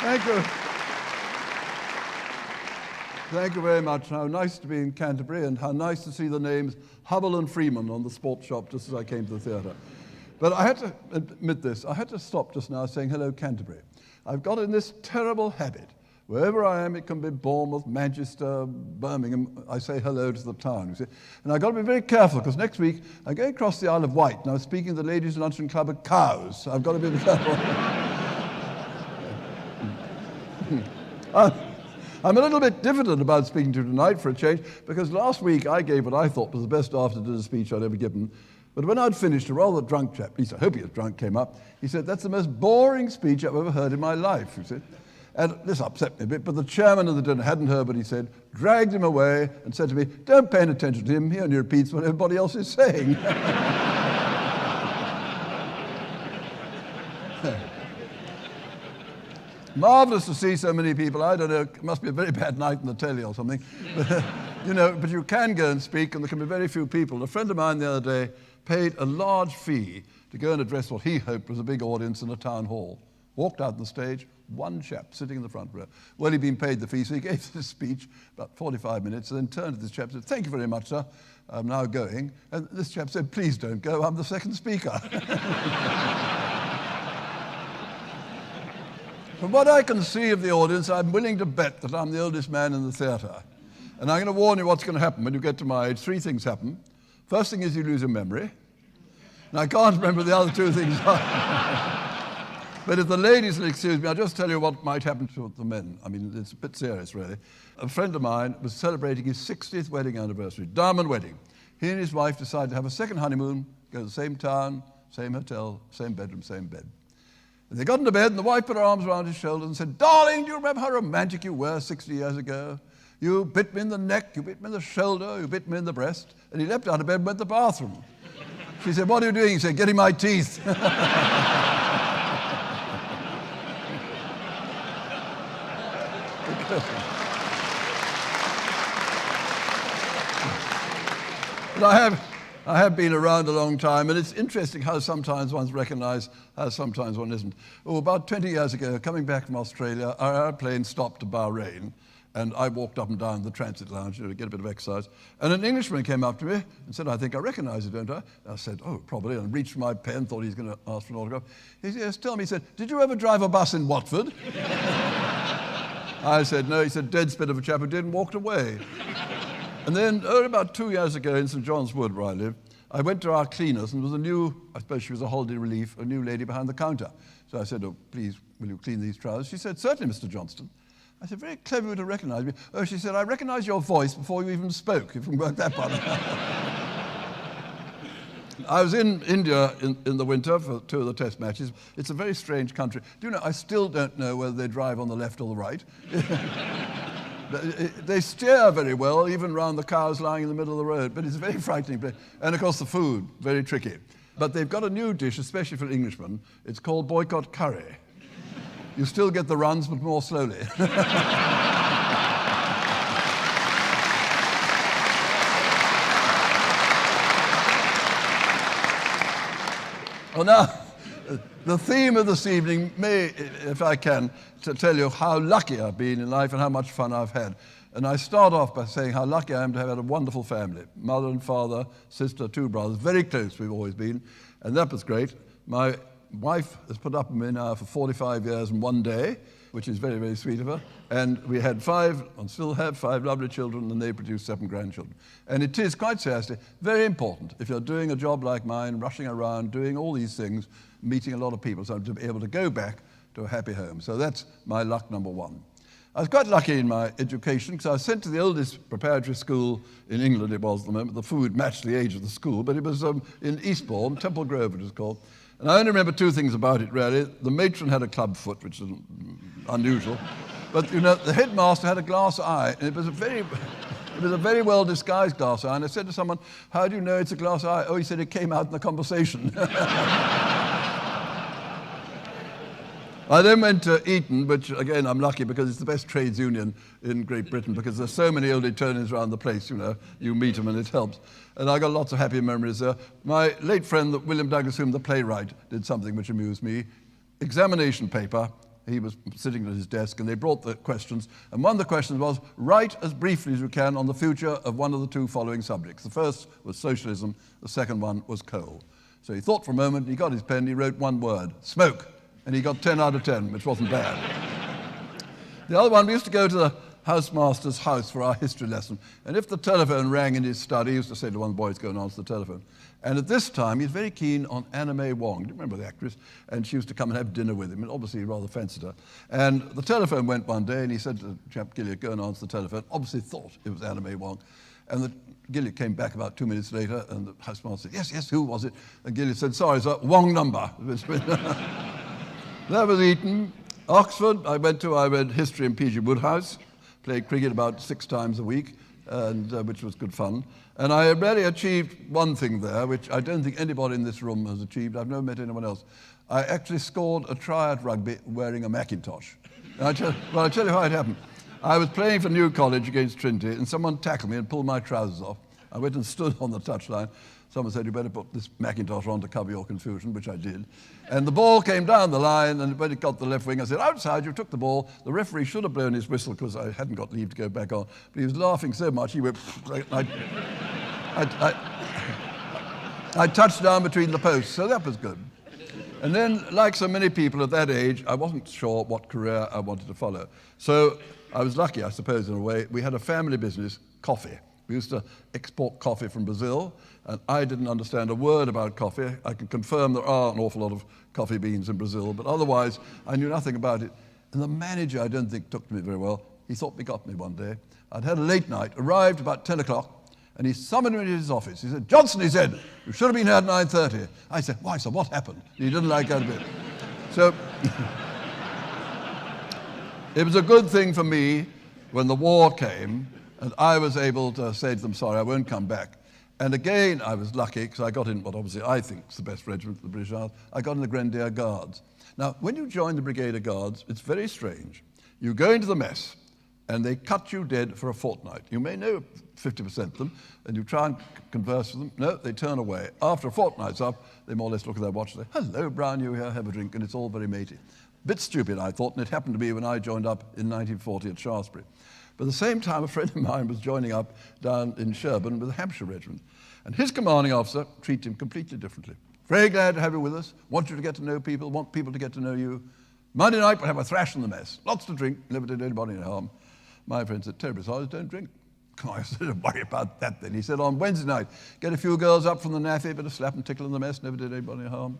Thank you. Thank you very much. How nice to be in Canterbury, and how nice to see the names Hubble and Freeman on the sports shop just as I came to the theatre. But I had to admit this. I had to stop just now saying hello, Canterbury. I've got in this terrible habit. Wherever I am, it can be Bournemouth, Manchester, Birmingham, I say hello to the town, you see. And I've got to be very careful, because next week I'm going across the Isle of Wight, and I'm speaking to the Ladies' Luncheon Club of Cows. I've got to be careful. I'm a little bit diffident about speaking to you tonight for a change, because last week I gave what I thought was the best after-dinner speech I'd ever given. But when I'd finished, a rather drunk chap, at least I hope he was drunk, came up. He said, "That's the most boring speech I've ever heard in my life," you see. And this upset me a bit, but the chairman of the dinner hadn't heard what he said, dragged him away and said to me, "Don't pay any attention to him, he only repeats what everybody else is saying." Marvellous to see so many people. I don't know, it must be a very bad night in the telly or something. But, but you can go and speak, and there can be very few people. A friend of mine the other day paid a large fee to go and address what he hoped was a big audience in a town hall. Walked out on the stage, one chap sitting in the front row. Well, he'd been paid the fee, so he gave this speech, about 45 minutes, and then turned to this chap and said, "Thank you very much, sir. I'm now going." And this chap said, "Please don't go, I'm the second speaker." From what I can see of the audience, I'm willing to bet that I'm the oldest man in the theatre. And I'm going to warn you what's going to happen when you get to my age. 3 things happen. First thing is you lose your memory. And I can't remember the other 2 things. But if the ladies will excuse me, I'll just tell you what might happen to the men. I mean, it's a bit serious, really. A friend of mine was celebrating his 60th wedding anniversary, diamond wedding. He and his wife decided to have a second honeymoon, go to the same town, same hotel, same bedroom, same bed. And they got into bed, and the wife put her arms around his shoulders and said, "Darling, do you remember how romantic you were 60 years ago? You bit me in the neck, you bit me in the shoulder, you bit me in the breast." And he leapt out of bed and went to the bathroom. She said, "What are you doing?" He said, "Getting my teeth." But I have been around a long time, and it's interesting how sometimes one's recognised, how sometimes one isn't. Oh, about 20 years ago, coming back from Australia, our airplane stopped at Bahrain, and I walked up and down the transit lounge to get a bit of exercise. And an Englishman came up to me and said, "I think I recognise you, don't I?" I said, "Oh, probably," and reached for my pen, thought he was going to ask for an autograph. He said, "Yes, tell me," he said, "did you ever drive a bus in Watford?" I said, "No." He said, "Dead spit of a chap who did," and walked away. And then, about 2 years ago in St John's Wood, where I live, I went to our cleaners, and there was a new, I suppose she was a holiday relief, a new lady behind the counter. So I said, "Oh, please, will you clean these trousers?" She said, "Certainly, Mr. Johnston." I said, "Very clever of you to recognise me." "Oh," she said, "I recognise your voice before you even spoke," if you can work that part out. I was in India in the winter for 2 of the test matches. It's a very strange country. Do you know, I still don't know whether they drive on the left or the right. They steer very well, even round the cows lying in the middle of the road, but it's a very frightening place. And of course the food, very tricky. But they've got a new dish, especially for Englishmen. It's called boycott curry. You still get the runs, but more slowly. Well, now, the theme of this evening may, if I can, to tell you how lucky I've been in life and how much fun I've had. And I start off by saying how lucky I am to have had a wonderful family. Mother and father, sister, 2 brothers, very close we've always been, and that was great. My wife has put up with me now for 45 years and 1 day, which is very, very sweet of her. And we had 5, and still have 5 lovely children, and they produced 7 grandchildren. And it is, quite seriously, very important, if you're doing a job like mine, rushing around, doing all these things, meeting a lot of people, so to be able to go back to a happy home. So that's my luck number 1. I was quite lucky in my education, because I was sent to the oldest preparatory school in England, it was at the moment. The food matched the age of the school, but it was in Eastbourne, Temple Grove it was called. And I only remember 2 things about it, really. The matron had a club foot, which is unusual. But, the headmaster had a glass eye, and it was a very well-disguised glass eye. And I said to someone, "How do you know it's a glass eye?" "Oh," he said, "it came out in the conversation." I then went to Eton, which, again, I'm lucky because it's the best trades union in Great Britain, because there's so many old Etonians around the place, you meet them and it helps. And I got lots of happy memories there. My late friend, William Douglas Hume, the playwright, did something which amused me. Examination paper, he was sitting at his desk, and they brought the questions. And one of the questions was, write as briefly as you can on the future of one of the two following subjects. The first was socialism, the second one was coal. So he thought for a moment, he got his pen, he wrote one word, smoke. And he got 10 out of 10, which wasn't bad. The other one, we used to go to the housemaster's house for our history lesson. And if the telephone rang in his study, he used to say to one of the boys, go and answer the telephone. And at this time, he was very keen on Anna May Wong. Do you remember the actress? And she used to come and have dinner with him, and obviously he rather fancied her. And the telephone went one day, and he said to chap Gilliard, go and answer the telephone. Obviously thought it was Anna May Wong. And Gilliard came back about 2 minutes later, and the housemaster said, yes, who was it? And Gilliard said, sorry, sir, Wong number. That was Eton. Oxford, I read history in P.G. Woodhouse, played cricket about 6 times a week, and which was good fun. And I really achieved one thing there, which I don't think anybody in this room has achieved. I've never met anyone else. I actually scored a try at rugby wearing a Macintosh. I'll tell you how it happened. I was playing for New College against Trinity, and someone tackled me and pulled my trousers off. I went and stood on the touchline. Someone said, you better put this Macintosh on to cover your confusion, which I did. And the ball came down the line, and when it got the left wing, I said, outside, you took the ball. The referee should have blown his whistle because I hadn't got leave to go back on. But he was laughing so much, he went, I touched down between the posts, so that was good. And then, like so many people at that age, I wasn't sure what career I wanted to follow. So I was lucky, I suppose, in a way. We had a family business, coffee. We used to export coffee from Brazil, and I didn't understand a word about coffee. I can confirm there are an awful lot of coffee beans in Brazil, but otherwise I knew nothing about it. And the manager, I don't think, took to me very well. He thought he got me one day. I'd had a late night, arrived about 10 o'clock, and he summoned me to his office. He said, Johnson, he said, you should have been here at 9:30. I said, why, sir, what happened? He didn't like that a bit. So it was a good thing for me when the war came, and I was able to say to them, sorry, I won't come back. And again, I was lucky, because I got in what obviously I think is the best regiment of the British Army. I got in the Grenadier Guards. Now, when you join the Brigadier Guards, it's very strange. You go into the mess, and they cut you dead for a fortnight. You may know 50% of them, and you try and converse with them. No, they turn away. After a fortnight's up, they more or less look at their watch and say, hello, Brown, you here, have a drink, and it's all very matey. Bit stupid, I thought, and it happened to me when I joined up in 1940 at Shaftesbury. But at the same time, a friend of mine was joining up down in Sherborne with the Hampshire Regiment. And his commanding officer treated him completely differently. Very glad to have you with us. Want you to get to know people. Want people to get to know you. Monday night, we'll have a thrash in the mess. Lots to drink. Never did anybody any harm. My friend said, terribly sorry, don't drink. I said, don't worry about that then. He said, on Wednesday night, get a few girls up from the naffy, bit of slap and tickle in the mess. Never did anybody any harm.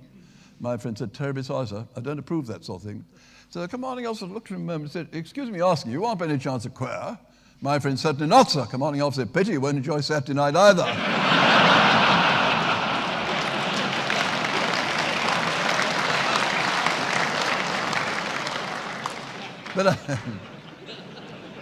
My friend said, terribly sorry, sir. I don't approve that sort of thing. So the commanding officer looked at him a moment and said, excuse me asking, you aren't by any chance a queer? My friend, certainly not, sir. Commanding officer, pity you won't enjoy Saturday night either. But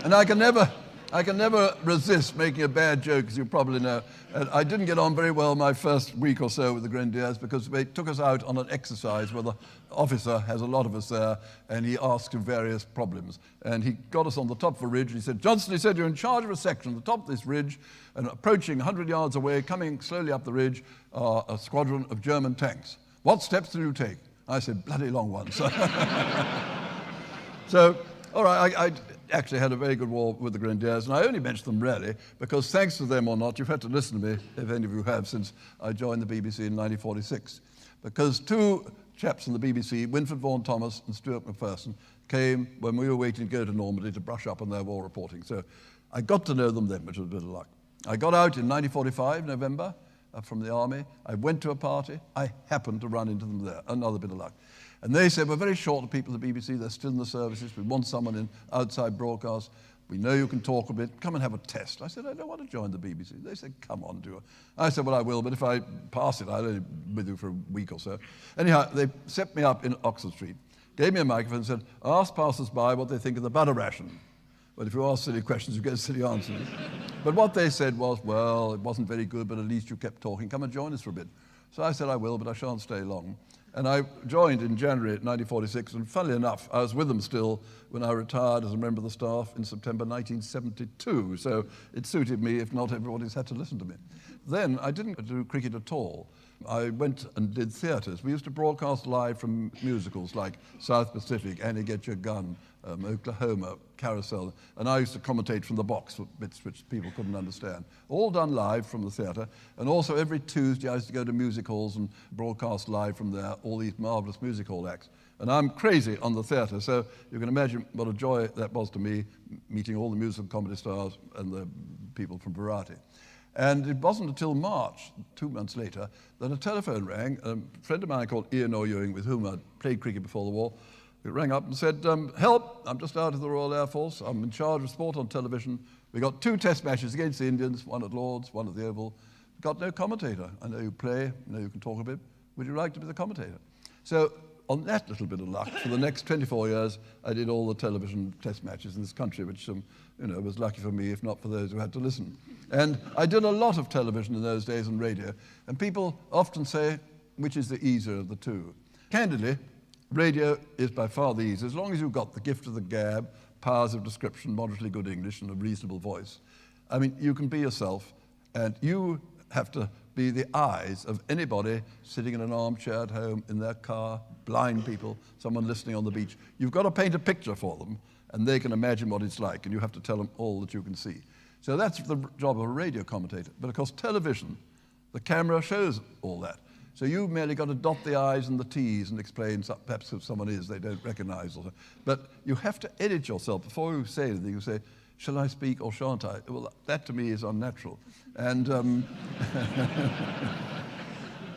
and I can never resist making a bad joke, as you probably know. And I didn't get on very well my first week or so with the Grenadiers because they took us out on an exercise where the officer has a lot of us there, and he asked him various problems. And he got us on the top of a ridge, and he said, Johnson, he said, you're in charge of a section at the top of this ridge, and approaching 100 yards away, coming slowly up the ridge, are a squadron of German tanks. What steps do you take? I said, bloody long ones. So, all right, I actually had a very good war with the Grenadiers, and I only mention them really because thanks to them or not, you've had to listen to me, if any of you have, since I joined the BBC in 1946. Because two chaps in the BBC, Winfred Vaughan Thomas and Stuart McPherson, came when we were waiting to go to Normandy to brush up on their war reporting. So I got to know them then, which was a bit of luck. I got out in 1945, November, from the army. I went to a party. I happened to run into them there, another bit of luck. And they said, we're very short of people at the BBC. They're still in the services. We want someone in outside broadcast. We know you can talk a bit. Come and have a test. I said, I don't want to join the BBC. They said, come on, do it. I said, well, I will, but if I pass it, I'll only be with you for a week or so. Anyhow, they set me up in Oxford Street, gave me a microphone and said, ask passers-by what they think of the butter ration. But if you ask silly questions, you get silly answers. But what they said was, well, it wasn't very good, but at least you kept talking. Come and join us for a bit. So I said, I will, but I shan't stay long. And I joined in January 1946, and funnily enough, I was with them still when I retired as a member of the staff in September 1972. So it suited me if not everybody's had to listen to me. Then I didn't do cricket at all. I went and did theatres. We used to broadcast live from musicals like South Pacific, Annie Get Your Gun, Oklahoma, Carousel, and I used to commentate from the box for bits which people couldn't understand. All done live from the theatre, and also every Tuesday I used to go to music halls and broadcast live from there, all these marvellous music hall acts. And I'm crazy on the theatre, so you can imagine what a joy that was to me, meeting all the musical comedy stars and the people from Variety. And it wasn't until March, 2 months later, that a telephone rang. A friend of mine called Ian O'Ewing, with whom I'd played cricket before the war, he rang up and said, help, I'm just out of the Royal Air Force. I'm in charge of sport on television. We got 2 test matches against the Indians, one at Lord's, one at the Oval. We've got no commentator. I know you play, I know you can talk a bit. Would you like to be the commentator? So on that little bit of luck, for the next 24 years, I did all the television test matches in this country, which was lucky for me, if not for those who had to listen. And I did a lot of television in those days and radio, and people often say, which is the easier of the two? Candidly, radio is by far the easiest, as long as you've got the gift of the gab, powers of description, moderately good English, and a reasonable voice. I mean, you can be yourself, and you have to be the eyes of anybody sitting in an armchair at home, in their car, blind people, someone listening on the beach. You've got to paint a picture for them, and they can imagine what it's like, and you have to tell them all that you can see. So that's the job of a radio commentator. But of course, television, the camera shows all that. So you've merely got to dot the I's and the T's and explain, perhaps who someone is they don't recognize. But you have to edit yourself before you say anything. You say, shall I speak or shan't I? Well, that to me is unnatural. And,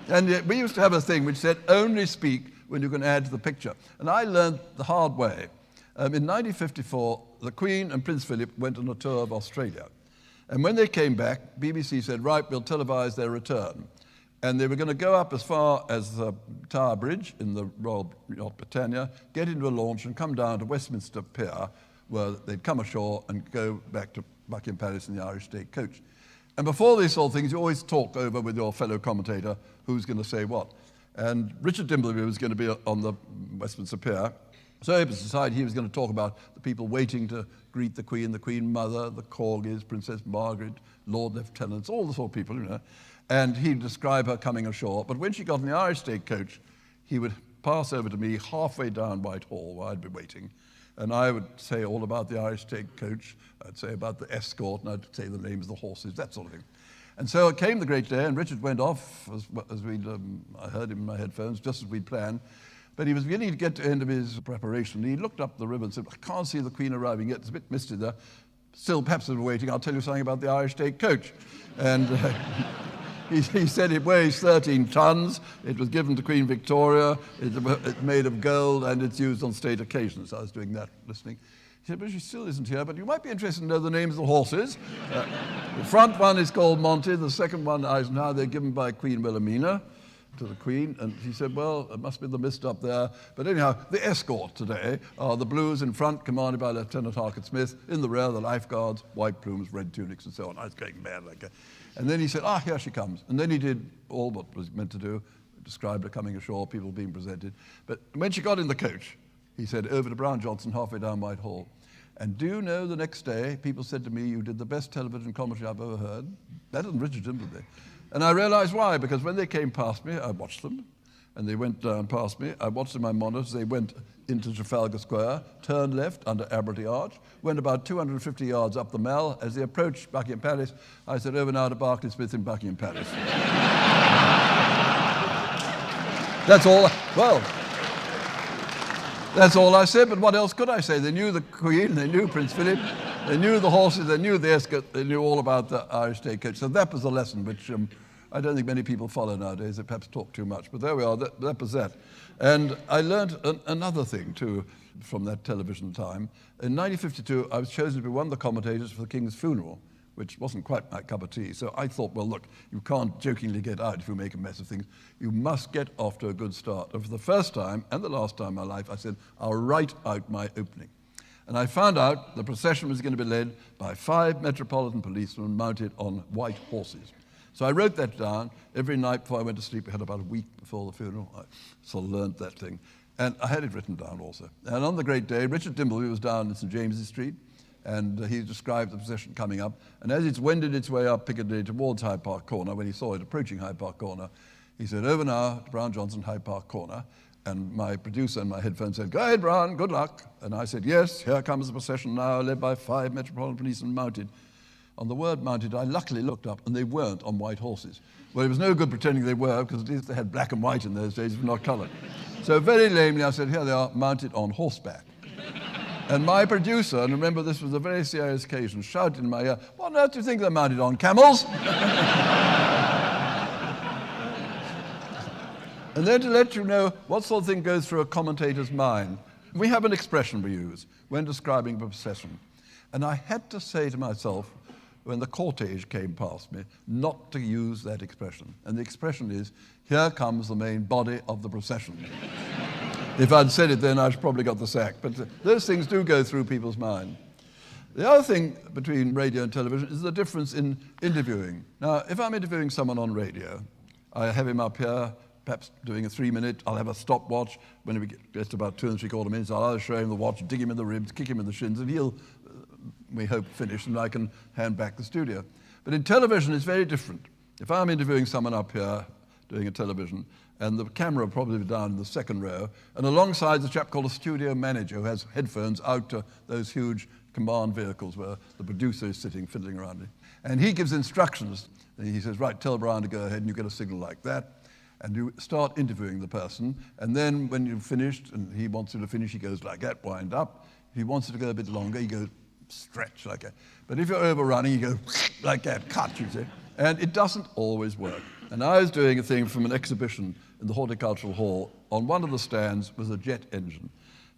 and yet we used to have a thing which said, only speak when you can add to the picture. And I learned the hard way. In 1954, the Queen and Prince Philip went on a tour of Australia. And when they came back, BBC said, right, we'll televise their return. And they were going to go up as far as the Tower Bridge in the Royal Yacht Britannia, get into a launch and come down to Westminster Pier, where they'd come ashore and go back to Buckingham Palace in the Irish State coach. And before these sort of things, you always talk over with your fellow commentator who's going to say what. And Richard Dimbleby was going to be on the Westminster Pier. So it was decided he was going to talk about the people waiting to greet the Queen Mother, the Corgis, Princess Margaret, Lord Lieutenants, all the sort of people, And he'd describe her coming ashore. But when she got in the Irish State coach, he would pass over to me halfway down Whitehall where I'd be waiting. And I would say all about the Irish State coach. I'd say about the escort, and I'd say the names of the horses, that sort of thing. And so it came the great day, and Richard went off, I heard him in my headphones, just as we'd planned. But he was beginning to get to the end of his preparation. He looked up the river and said, I can't see the Queen arriving yet. It's a bit misty there. Still, perhaps they were waiting. I'll tell you something about the Irish State coach. And he said it weighs 13 tons. It was given to Queen Victoria. It's made of gold, and it's used on state occasions. I was doing that, listening. He said, but she still isn't here, but you might be interested to know the names of the horses. The front one is called Monty. The second one, Eisenhower, they're given by Queen Wilhelmina to the Queen. And he said, well, it must be the mist up there. But anyhow, the escort today are the Blues in front, commanded by Lieutenant Harcourt Smith. In the rear, the lifeguards, white plumes, red tunics, and so on. I was going mad like that. And then he said, here she comes. And then he did all what was meant to do, described her coming ashore, people being presented. But when she got in the coach, he said, over to Brown Johnson, halfway down Whitehall. And do you know, the next day, people said to me, you did the best television commentary I've ever heard. That isn't Richard Dimbleby. And I realized why, because when they came past me, I watched them, and they went down past me. I watched them on my monitors. They went into Trafalgar Square, turned left under Admiralty Arch, went about 250 yards up the Mall. As they approached Buckingham Palace, I said, over now to Berkeley Smith in Buckingham Palace. That's all. Well, that's all I said, but what else could I say? They knew the Queen, they knew Prince Philip, they knew the horses, they knew the escort, they knew all about the Irish State coach. So that was a lesson which I don't think many people follow nowadays. They perhaps talk too much, but there we are, that was that. And I learned another thing, too, from that television time. In 1952, I was chosen to be one of the commentators for the King's funeral, which wasn't quite my cup of tea. So I thought, well, look, you can't jokingly get out if you make a mess of things. You must get off to a good start. And for the first time, and the last time in my life, I said, I'll write out my opening. And I found out the procession was going to be led by 5 metropolitan policemen mounted on white horses. So I wrote that down. Every night before I went to sleep, we had about a week before the funeral. I sort of learned that thing. And I had it written down also. And on the great day, Richard Dimbleby was down in St. James's Street, and he described the procession coming up. And as it's wended its way up Piccadilly towards Hyde Park Corner, when he saw it approaching Hyde Park Corner, he said, "Over now to Brown Johnson, Hyde Park Corner." And my producer in my headphones said, "Go ahead, Brown, good luck." And I said, "Yes, here comes the procession now, led by 5 Metropolitan Policemen mounted." On the word mounted, I luckily looked up, and they weren't on white horses. Well, it was no good pretending they were, because at least they had black and white in those days, if not coloured. So very lamely, I said, "Here they are, mounted on horseback." And my producer, and remember this was a very serious occasion, shouted in my ear, "What on earth do you think they're mounted on, camels?" And then to let you know what sort of thing goes through a commentator's mind, we have an expression we use when describing a procession. And I had to say to myself, when the cortege came past me, not to use that expression. And the expression is, "Here comes the main body of the procession." If I'd said it then, I'd probably got the sack. But those things do go through people's mind. The other thing between radio and television is the difference in interviewing. Now, if I'm interviewing someone on radio, I have him up here, perhaps doing a 3-minute, I'll have a stopwatch. When he gets to about 2 3/4 minutes, I'll either show him the watch, dig him in the ribs, kick him in the shins, and he'll, we hope, finish, and I can hand back the studio. But in television, it's very different. If I'm interviewing someone up here doing a television, and the camera will probably be down in the second row, and alongside is a chap called a studio manager who has headphones out to those huge command vehicles where the producer is sitting fiddling around it. And he gives instructions. And he says, "Right, tell Brian to go ahead," and you get a signal like that. And you start interviewing the person, and then when you've finished, and he wants you to finish, he goes like that, wind up. If he wants it to go a bit longer, he goes stretch like that. But if you're overrunning, you go like that, cut, you see. And it doesn't always work. And I was doing a thing from an exhibition in the Horticultural Hall. On one of the stands was a jet engine.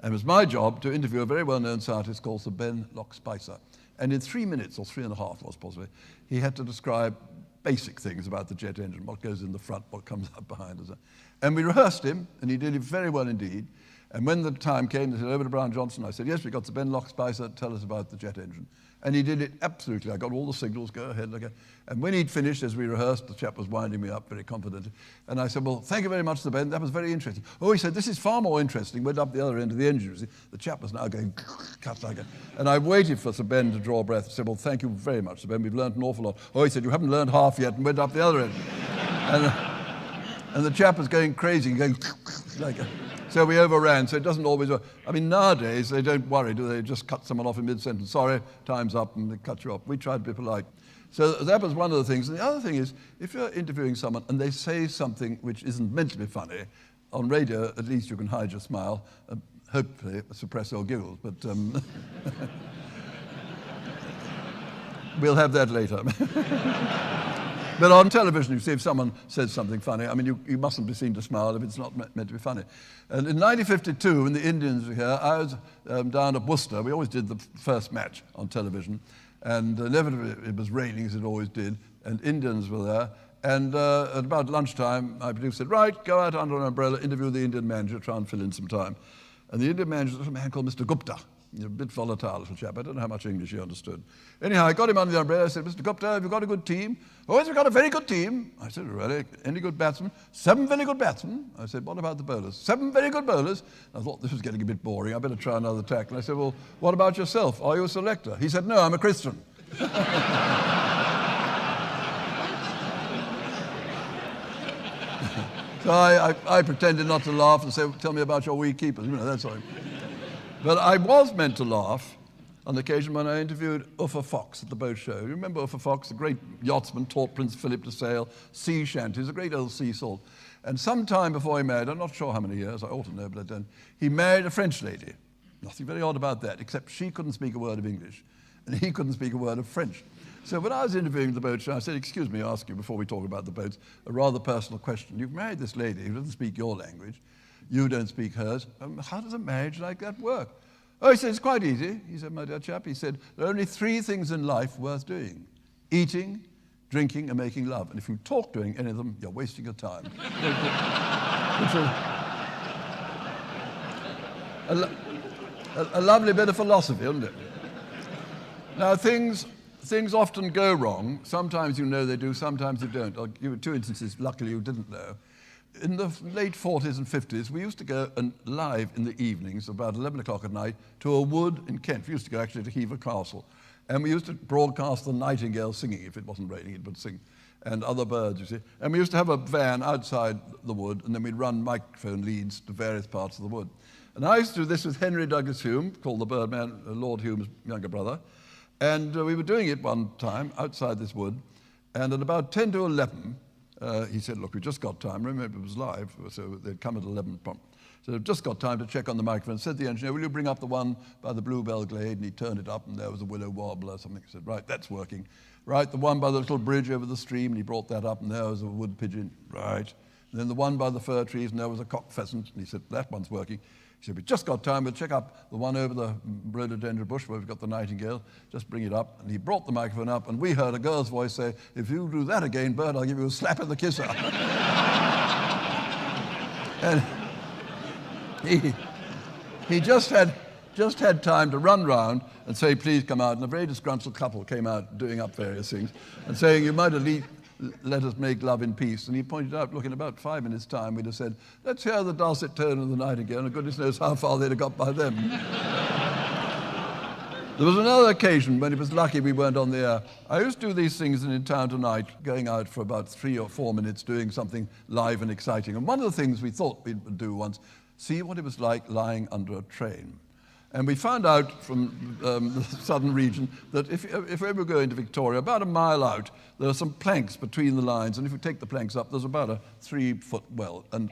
And it was my job to interview a very well-known scientist called Sir Ben Locke-Spicer. And in 3 minutes, or 3.5 was possibly, he had to describe basic things about the jet engine, what goes in the front, what comes up behind us. And we rehearsed him, and he did it very well indeed. And when the time came, they said, "Over to Brown Johnson." I said, "Yes, we got Sir Ben Locke-Spicer, tell us about the jet engine." And he did it absolutely. I got all the signals, go ahead. And when he'd finished, as we rehearsed, the chap was winding me up very confidently. And I said, "Well, thank you very much, Sir Ben, that was very interesting." "Oh," he said, "this is far more interesting." Went up the other end of the engine. See, the chap was now going cut like that. And I waited for Sir Ben to draw breath. I said, "Well, thank you very much, Sir Ben, we've learned an awful lot." "Oh," he said, "you haven't learned half yet," and went up the other end. And the chap was going crazy, going like that. So we overran, so it doesn't always work. I mean, nowadays, they don't worry, do they? Just cut someone off in mid-sentence. "Sorry, time's up," and they cut you off. We try to be polite. So that was one of the things. And the other thing is, if you're interviewing someone and they say something which isn't meant to be funny, on radio, at least you can hide your smile and hopefully suppress your giggles. But we'll have that later. But on television, you see, if someone says something funny, I mean, you mustn't be seen to smile if it's not meant to be funny. And in 1952, when the Indians were here, I was down at Worcester. We always did the first match on television. And inevitably, it was raining, as it always did, and Indians were there. And at about lunchtime, my producer said, "Right, go out under an umbrella, interview the Indian manager, try and fill in some time." And the Indian manager was a man called Mr. Gupta. A bit volatile little chap. I don't know how much English he understood. Anyhow, I got him under the umbrella. I said, "Mr. Gupta, have you got a good team?" "Oh, yes, we've got a very good team." I said, "Really? Any good batsmen?" "7 very good batsmen." I said, "What about the bowlers?" "7 very good bowlers." I thought this was getting a bit boring. I better try another tack. And I said, "Well, what about yourself? Are you a selector?" He said, "No, I'm a Christian." So I pretended not to laugh and say, "Tell me about your wee keepers." You know, that's all. But I was meant to laugh on the occasion when I interviewed Uffa Fox at the boat show. You remember Uffa Fox, the great yachtsman, taught Prince Philip to sail, sea shanties, a great old sea salt. And some time before he married, I'm not sure how many years, I ought to know, but I don't, he married a French lady. Nothing very odd about that, except she couldn't speak a word of English, and he couldn't speak a word of French. So when I was interviewing the boat show, I said, "Excuse me, ask you before we talk about the boats, a rather personal question. You've married this lady who doesn't speak your language. You don't speak hers. How does a marriage like that work?" "Oh," he said, "it's quite easy." He said, "My dear chap," he said, "there are only 3 things in life worth doing: eating, drinking, and making love. And if you talk doing any of them, you're wasting your time." A lovely bit of philosophy, isn't it? Now, things often go wrong. Sometimes you know they do, sometimes you don't. I'll give you 2 instances, luckily you didn't know. in the late 40s and 50s, we used to go live in the evenings, about 11 o'clock at night, to a wood in Kent. We used to go actually to Hever Castle. And we used to broadcast the nightingale singing. If it wasn't raining, it would sing. And other birds, you see. And we used to have a van outside the wood, and then we'd run microphone leads to various parts of the wood. And I used to do this with Henry Douglas Hume, called the Birdman, Lord Hume's younger brother. And we were doing it one time outside this wood. And at about 10 to 11, he said, look, we just got time. Remember, it was live, so they'd come at 11 prompt. So we've just got time to check on the microphone. Said the engineer, will you bring up the one by the Bluebell Glade? And he turned it up, and there was a willow warbler or something. He said, right, that's working. Right, the one by the little bridge over the stream, and he brought that up, and there was a wood pigeon. Right. And then the one by the fir trees, and there was a cock pheasant. And he said, that one's working. He said, we've just got time. We'll check up the one over the rhododendron bush where we've got the nightingale. Just bring it up. And he brought the microphone up, and we heard a girl's voice say, if you do that again, Bert, I'll give you a slap in the kisser. And he just had time to run round and say, please come out. And a very disgruntled couple came out doing up various things and saying, you might at least let us make love in peace. And he pointed out, look, in about 5 minutes' time, we'd have said, let's hear the dulcet tone of the nightingale, and goodness knows how far they'd have got by then. There was another occasion when it was lucky we weren't on the air. I used to do these things in Town Tonight, going out for about 3 or 4 minutes, doing something live and exciting. And one of the things we thought we'd do once, see what it was like lying under a train. And we found out from the southern region that if we ever go into Victoria, about a mile out, there are some planks between the lines, and if you take the planks up, there's about a 3-foot well, and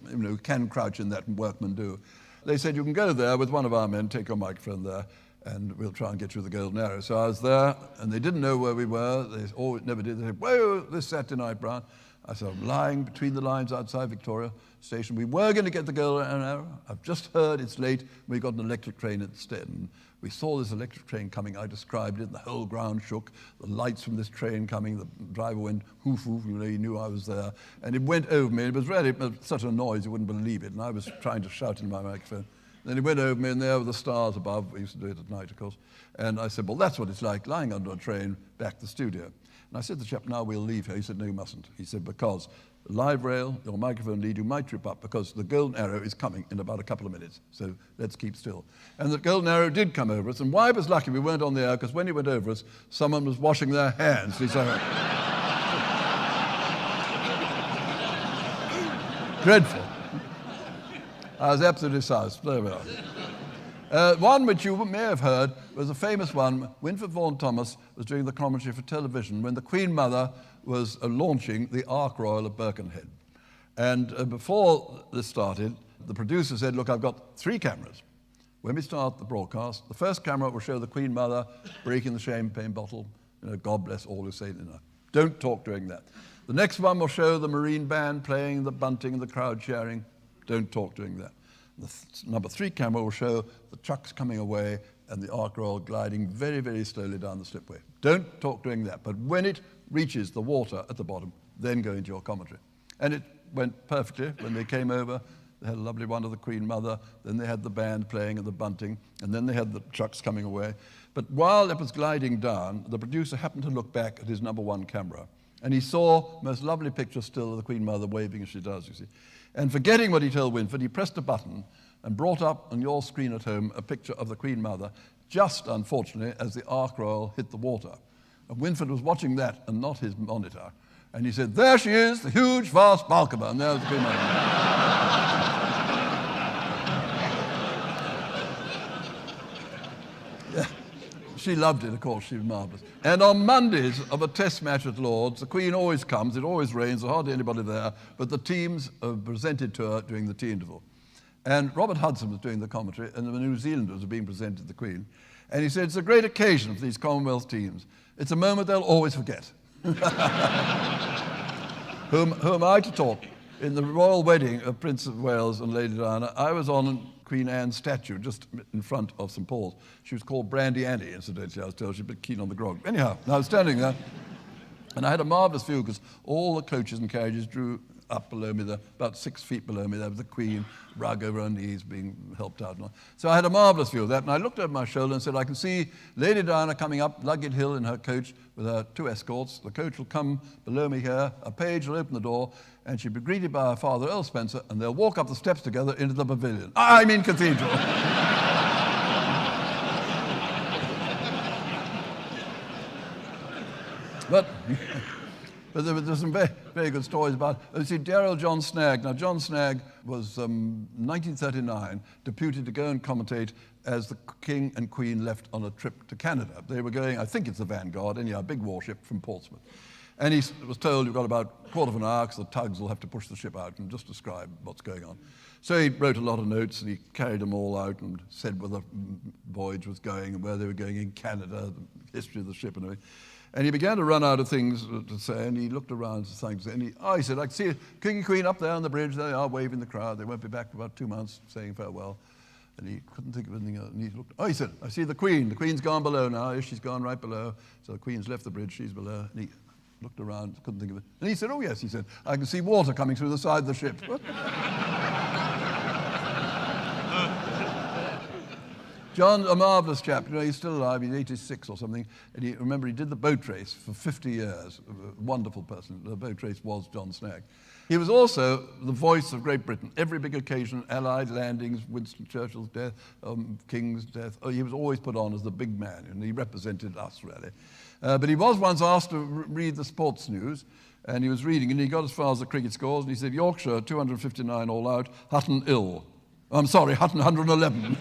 you can crouch in that, and workmen do. They said, you can go there with one of our men, take your microphone there, and we'll try and get you the golden arrow. So I was there, and they didn't know where we were. They always never did. They said, whoa, this Saturday night, Brown. I said, I'm lying between the lines outside Victoria Station. We were going to get the golden arrow. I've just heard it's late. We got an electric train instead. And we saw this electric train coming. I described it. The whole ground shook. The lights from this train coming. The driver went, hoof, hoof. He knew I was there. And it went over me. It was really such a noise, you wouldn't believe it. And I was trying to shout in my microphone. Then he went over me, and there were the stars above. We used to do it at night, of course. And I said, well, that's what it's like, lying under a train back to the studio. And I said to the chap, now we'll leave here. He said, no, you mustn't. He said, because the live rail, your microphone lead, you might trip up because the golden arrow is coming in about a couple of minutes. So let's keep still. And the golden arrow did come over us. And why it was lucky we weren't on the air, because when he went over us, someone was washing their hands. He said, dreadful. I was absolutely soused. There we are. One which you may have heard was a famous one. Winfried Vaughan Thomas was doing the commentary for television when the Queen Mother was launching the Ark Royal at Birkenhead. And before this started, the producer said, look, I've got 3 cameras. When we start the broadcast, the first camera will show the Queen Mother breaking the champagne bottle. God bless all who say it enough. Don't talk during that. The next one will show the Marine Band playing, the bunting, and the crowd cheering. Don't talk during that. The number 3 camera will show the trucks coming away and the Ark Royal gliding very, very slowly down the slipway. Don't talk during that. But when it reaches the water at the bottom, then go into your commentary. And it went perfectly. When they came over, they had a lovely one of the Queen Mother, then they had the band playing and the bunting, and then they had the trucks coming away. But while it was gliding down, the producer happened to look back at his number 1 camera, and he saw the most lovely picture still of the Queen Mother waving as she does, you see. And forgetting what he told Winfried, he pressed a button and brought up on your screen at home a picture of the Queen Mother, just, unfortunately, as the Ark Royal hit the water. And Winfried was watching that and not his monitor. And he said, there she is, the huge, vast bulk of her. And there was the Queen Mother. Yeah. She loved it, of course. She was marvellous. And on Mondays of a test match at Lord's, the Queen always comes. It always rains. There's hardly anybody there. But the teams are presented to her during the tea interval. And Robert Hudson was doing the commentary, and the New Zealanders were being presented to the Queen. And he said, it's a great occasion for these Commonwealth teams. It's a moment they'll always forget. Whom am I to talk? In the royal wedding of Prince of Wales and Lady Diana, I was on Queen Anne's statue just in front of St. Paul's. She was called Brandy Annie, incidentally. I was told she'd been keen on the grog. Anyhow, I was standing there, and I had a marvellous view because all the coaches and carriages drew up below me, about 6 feet below me. There was the Queen, rug over her knees, being helped out. So I had a marvellous view of that, and I looked over my shoulder and said, I can see Lady Diana coming up Ludgate Hill in her coach with her 2 escorts. The coach will come below me here, a page will open the door, and she'll be greeted by her father, Earl Spencer, and they'll walk up the steps together into the pavilion. I mean cathedral. But there's some very, very good stories about it. You see, John Snag. Now, John Snag was, 1939, deputed to go and commentate as the King and Queen left on a trip to Canada. They were going, I think it's the Vanguard, anyhow, a big warship from Portsmouth. And he was told, you've got about a quarter of an hour because the tugs will have to push the ship out and just describe what's going on. So he wrote a lot of notes and he carried them all out and said where the voyage was going and where they were going in Canada, the history of the ship and everything. And he began to run out of things to say, and he looked around for things. And he said, I can see King and Queen up there on the bridge. They are waving the crowd. They won't be back for about 2 months, saying farewell. And he couldn't think of anything else. And he looked, he said, I see the Queen. The Queen's gone below now. She's gone right below. So the Queen's left the bridge. She's below. And he looked around, couldn't think of it. And he said, oh, yes, he said, I can see water coming through the side of the ship. John, a marvellous chap, he's still alive, he's 86 or something, and remember he did the boat race for 50 years, a wonderful person. The boat race was John Snag. He was also the voice of Great Britain. Every big occasion, Allied landings, Winston Churchill's death, King's death, he was always put on as the big man, and he represented us, really. But he was once asked to read the sports news, and he was reading, and he got as far as the cricket scores, and he said, Yorkshire, 259 all out, Hutton ill. I'm sorry, Hutton 111.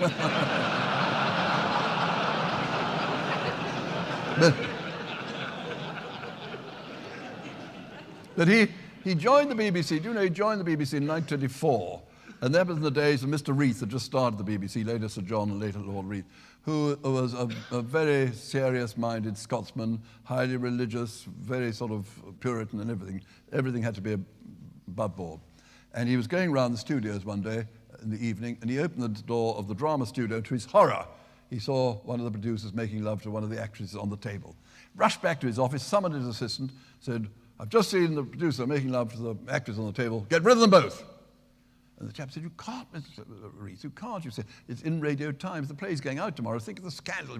But he joined the BBC. Do you know he joined the BBC in 1924? And that was in the days of Mr. Reith, had just started the BBC, later Sir John and later Lord Reith, who was a very serious-minded Scotsman, highly religious, very sort of Puritan and everything. Everything had to be above board. And he was going around the studios one day in the evening, and he opened the door of the drama studio. To his horror, he saw one of the producers making love to one of the actresses on the table. Rushed back to his office, summoned his assistant, said, I've just seen the producer making love to the actress on the table. Get rid of them both. And the chap said, you can't, Mr. Reith, you can't. You said, it's in Radio Times. The play's going out tomorrow. Think of the scandal.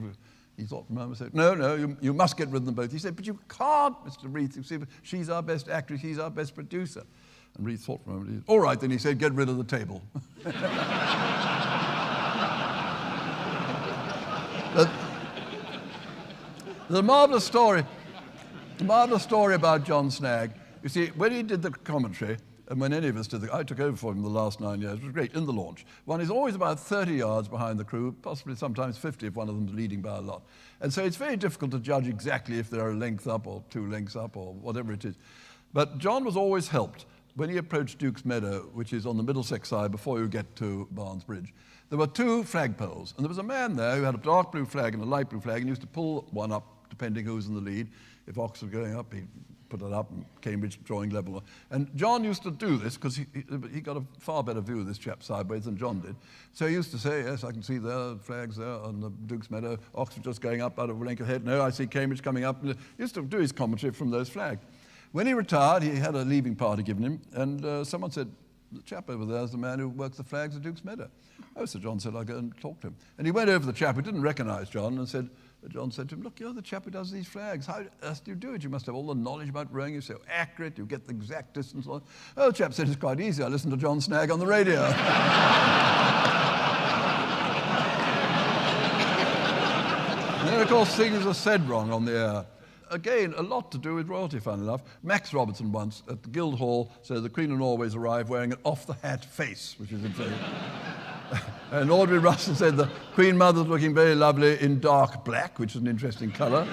He thought for a moment, said, no, you must get rid of them both. He said, but you can't, Mr. Reith. You see, she's our best actress. He's our best producer. And Reith thought for a moment. All right, then he said, get rid of the table. The marvellous story about John Snag, you see, when he did the commentary, and when any of us did I took over for him the last 9 years, it was great, in the launch. One is always about 30 yards behind the crew, possibly sometimes 50 if one of them's leading by a lot. And so it's very difficult to judge exactly if they're a length up or 2 lengths up or whatever it is. But John was always helped. When he approached Duke's Meadow, which is on the Middlesex side before you get to Barnes Bridge, there were 2 flagpoles, and there was a man there who had a dark blue flag and a light blue flag, and he used to pull one up, depending who was in the lead. If Oxford going up, he'd put it up, and Cambridge drawing level. And John used to do this, because he got a far better view of this chap sideways than John did. So he used to say, yes, I can see the flags there on the Duke's Meadow, Oxford just going up out of a length ahead. No, I see Cambridge coming up. And he used to do his commentary from those flags. When he retired, he had a leaving party given him, and someone said, the chap over there is the man who works the flags at Duke's Meadow. Oh, so John said, I'll go and talk to him. And he went over to the chap who didn't recognize John and said, John said to him, look, you're the chap who does these flags. How else do you do it? You must have all the knowledge about rowing. You're so accurate. You get the exact distance. Oh, the chap said, it's quite easy. I listen to John Snag on the radio. And then, of course, things are said wrong on the air. Again, a lot to do with royalty, fun enough. Max Robertson once at the Guildhall said the Queen of Norway's arrived wearing an off-the-hat face, which is insane. And Audrey Russell said the Queen Mother's looking very lovely in dark black, which is an interesting colour.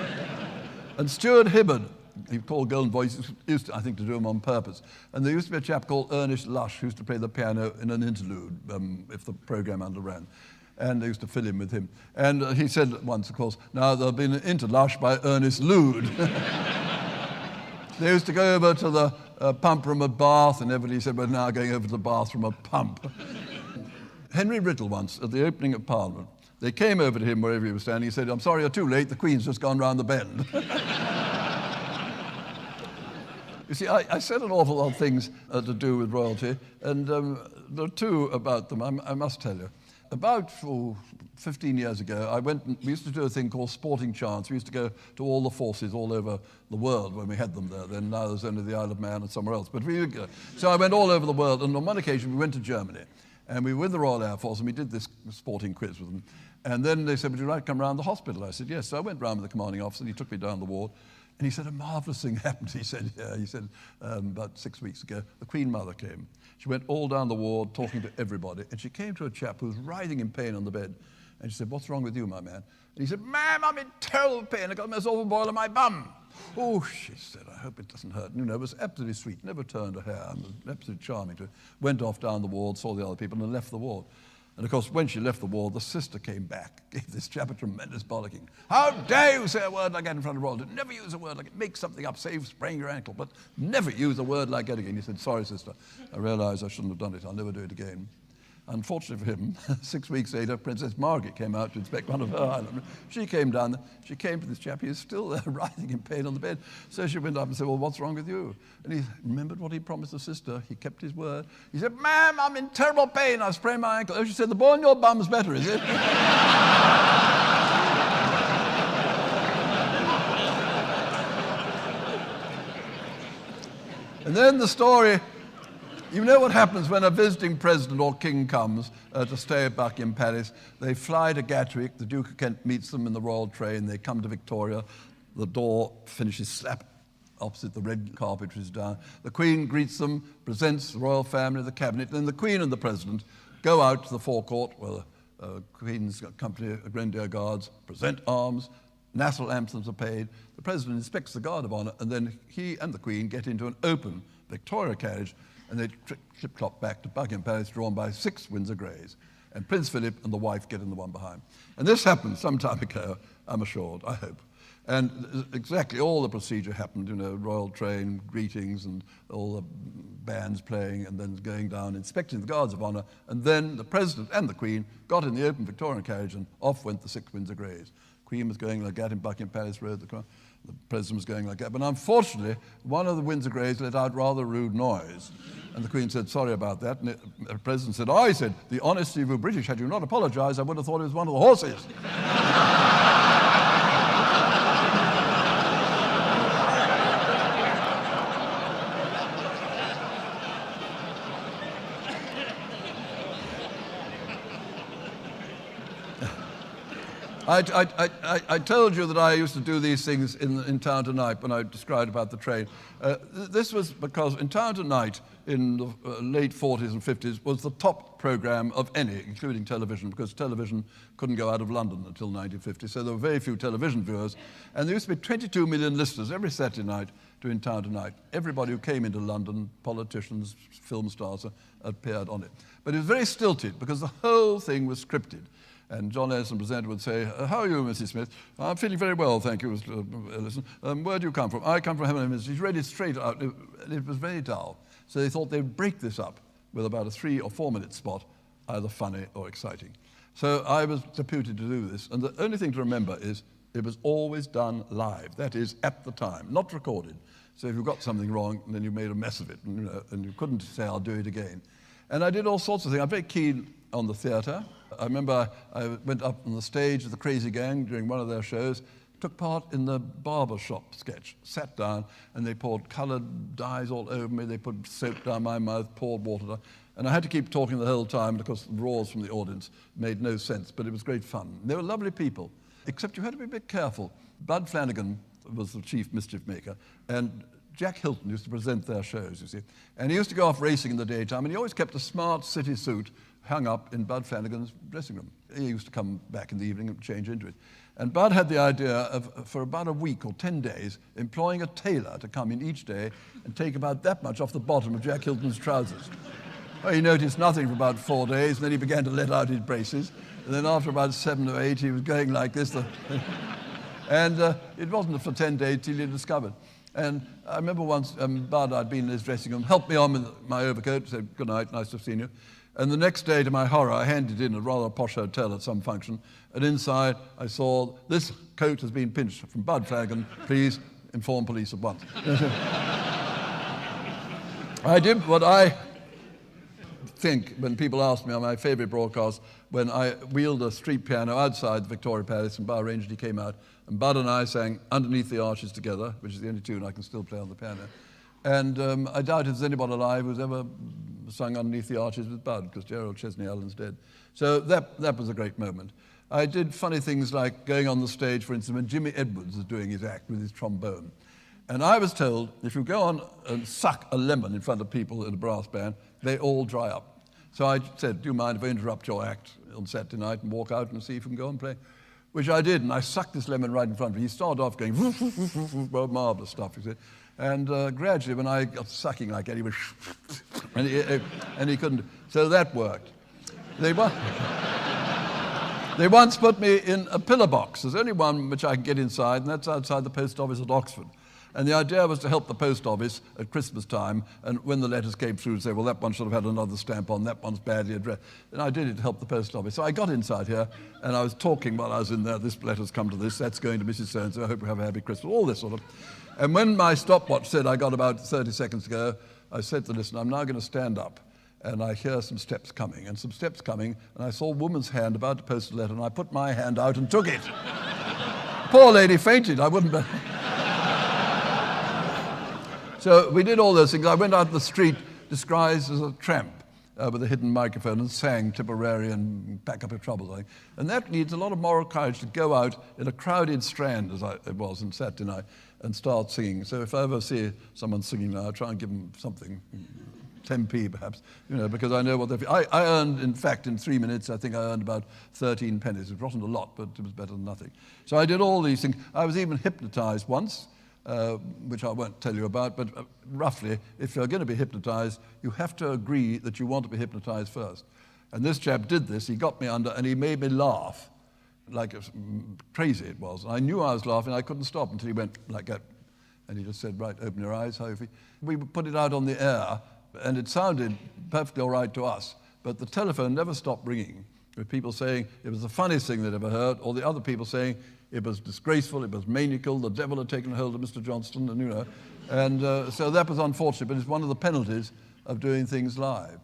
And Stuart Hibbard, he called Golden Voice, used to, I think, to do them on purpose. And there used to be a chap called Ernest Lush who used to play the piano in an interlude if the programme underran. And they used to fill in with him. And he said once, of course, now there'll be an interlush by Ernest Lude. They used to go over to the pump room at Bath, and everybody said, we're now going over to the bathroom at Pump. Henry Riddle once, at the opening of Parliament, they came over to him wherever he was standing. He said, I'm sorry, you're too late. The Queen's just gone round the bend. You see, I said an awful lot of things to do with royalty, and there are two about them I must tell you. About 15 years ago, we used to do a thing called Sporting Chance. We used to go to all the forces all over the world when we had them there. Then now there's only the Isle of Man and somewhere else. But we would go. So I went all over the world, and on one occasion we went to Germany. And we were with the Royal Air Force, and we did this sporting quiz with them. And then they said, would you like to come round the hospital? I said, yes. So I went round with the commanding officer, and he took me down the ward. And he said, a marvellous thing happened. He said, yeah. He said, about 6 weeks ago, the Queen Mother came. She went all down the ward talking to everybody. And she came to a chap who was writhing in pain on the bed. And she said, what's wrong with you, my man? And he said, ma'am, I'm in terrible pain. I got this awful boil in my bum. Oh, she said, I hope it doesn't hurt. You know, it was absolutely sweet. Never turned a hair. It was absolutely charming to her. Went off down the ward, saw the other people, and left the ward. And of course, when she left the ward, the sister came back, gave this chap a tremendous bollocking. How dare you say a word like that in front of royalty? Never use a word like it. Make something up, say you've sprained your ankle, but never use a word like that again. He said, sorry, sister. I realize I shouldn't have done it. I'll never do it again. Unfortunately for him, 6 weeks later, Princess Margaret came out to inspect one of her islands. She came down, she came to this chap, he was still there writhing in pain on the bed. So she went up and said, well, what's wrong with you? And he remembered what he promised the sister. He kept his word. He said, ma'am, I'm in terrible pain. I sprained my ankle. Oh, she said, the boil in your bum's better, is it? And then the story. You know what happens when a visiting president or king comes to stay at Buckingham Palace? They fly to Gatwick, the Duke of Kent meets them in the royal train, they come to Victoria, the door finishes slap opposite the red carpet which is down. The Queen greets them, presents the royal family, the cabinet, then the Queen and the president go out to the forecourt where the Queen's company, Grenadier Guards, present arms, national anthems are paid, the president inspects the guard of honour, and then he and the Queen get into an open Victoria carriage, and they clip-clop back to Buckingham Palace, drawn by 6 Windsor Greys. And Prince Philip and the wife get in the one behind. And this happened some time ago, I'm assured, I hope. And exactly all the procedure happened, you know, royal train, greetings, and all the bands playing, and then going down, inspecting the guards of honour. And then the President and the Queen got in the open Victorian carriage, and off went the 6 Windsor Greys. Queen was going like that in Buckingham Palace Road, the President was going like that. But unfortunately, one of the Windsor Greys let out rather rude noise. And the Queen said, sorry about that. And the President said, I said, the honesty of you British, had you not apologised, I would have thought it was one of the horses. I told you that I used to do these things in Town Tonight when I described about the train. This was because in Town Tonight in the late 40s and 50s was the top programme of any, including television, because television couldn't go out of London until 1950, so there were very few television viewers. And there used to be 22 million listeners every Saturday night doing Town Tonight. Everybody who came into London, politicians, film stars, appeared on it. But it was very stilted because the whole thing was scripted. And John Edison, presenter, would say, how are you, Mrs. Smith? I'm feeling very well, thank you, Mr. Ellison. Where do you come from? I come from Heaven and Ministry. He's read it straight out. It was very dull. So they thought they'd break this up with about a 3 or 4 minute spot, either funny or exciting. So I was deputed to do this. And the only thing to remember is it was always done live. That is, at the time, not recorded. So if you got something wrong, then you made a mess of it. And you couldn't say, I'll do it again. And I did all sorts of things. I'm very keen on the theatre. I remember I went up on the stage of the Crazy Gang during one of their shows, took part in the barber shop sketch, sat down, and they poured coloured dyes all over me, they put soap down my mouth, poured water down, and I had to keep talking the whole time because the roars from the audience made no sense, but it was great fun. They were lovely people, except you had to be a bit careful. Bud Flanagan was the chief mischief maker, and Jack Hilton used to present their shows, you see. And he used to go off racing in the daytime, and he always kept a smart city suit hung up in Bud Flanagan's dressing room. He used to come back in the evening and change into it. And Bud had the idea of, for about a week or 10 days, employing a tailor to come in each day and take about that much off the bottom of Jack Hilton's trousers. Well, he noticed nothing for about 4 days, and then he began to let out his braces. And then after about 7 or 8, he was going like this. And it wasn't for 10 days till he discovered. And I remember once, Bud, I'd been in his dressing room, helped me on with my overcoat, said, good night, nice to have seen you. And the next day, to my horror, I handed in a rather posh hotel at some function, and inside I saw, this coat has been pinched from Bud Flanagan, please inform police at once. I did what I think when people ask me on my favourite broadcast, when I wheeled a street piano outside the Victoria Palace and Bar Range, and he came out, and Bud and I sang Underneath the Arches together, which is the only tune I can still play on the piano. And I doubt if there's anybody alive who's ever sung Underneath the Arches with Bud, because Gerald Chesney Allen's dead. So that was a great moment. I did funny things like going on the stage, for instance, when Jimmy Edwards was doing his act with his trombone. And I was told, if you go on and suck a lemon in front of people in a brass band, they all dry up. So I said, do you mind if I interrupt your act on Saturday night and walk out and see if you can go and play? Which I did, and I sucked this lemon right in front of him. He started off going, marvelous stuff, you see. And gradually, when I got sucking like that, he was, and he couldn't. So that worked. They once put me in a pillar box. There's only one which I can get inside, and that's outside the post office at Oxford. And the idea was to help the post office at Christmas time, and when the letters came through, say, well, that one should have had another stamp on, that one's badly addressed. And I did it to help the post office. So I got inside here, and I was talking while I was in there, this letter's come to this, that's going to Mrs. So-and-so, I hope you have a happy Christmas, all this sort of. And when my stopwatch said I got about 30 seconds to go, I said to the listener, I'm now going to stand up. And I hear some steps coming, and I saw a woman's hand about to post a letter, and I put my hand out and took it. Poor lady fainted, I wouldn't be... So we did all those things. I went out the street disguised as a tramp with a hidden microphone and sang Tipperary and Pack Up Your Troubles, I think. And that needs a lot of moral courage to go out in a crowded Strand, as it was on Saturday night, and start singing. So if I ever see someone singing now, I try and give them something, 10p perhaps, because I know what they're... I earned, in fact, in 3 minutes, I think I earned about 13 pennies. It wasn't a lot, but it was better than nothing. So I did all these things. I was even hypnotized once, which I won't tell you about, but roughly, if you're going to be hypnotized, you have to agree that you want to be hypnotized first. And this chap did this. He got me under, and he made me laugh like crazy it was. I knew I was laughing. I couldn't stop until he went like that. And he just said, right, open your eyes, Sophie. We put it out on the air, and it sounded perfectly all right to us, but the telephone never stopped ringing, with people saying it was the funniest thing they'd ever heard, or the other people saying it was disgraceful, it was maniacal, the devil had taken hold of Mr. Johnston, and so that was unfortunate, but it's one of the penalties of doing things live.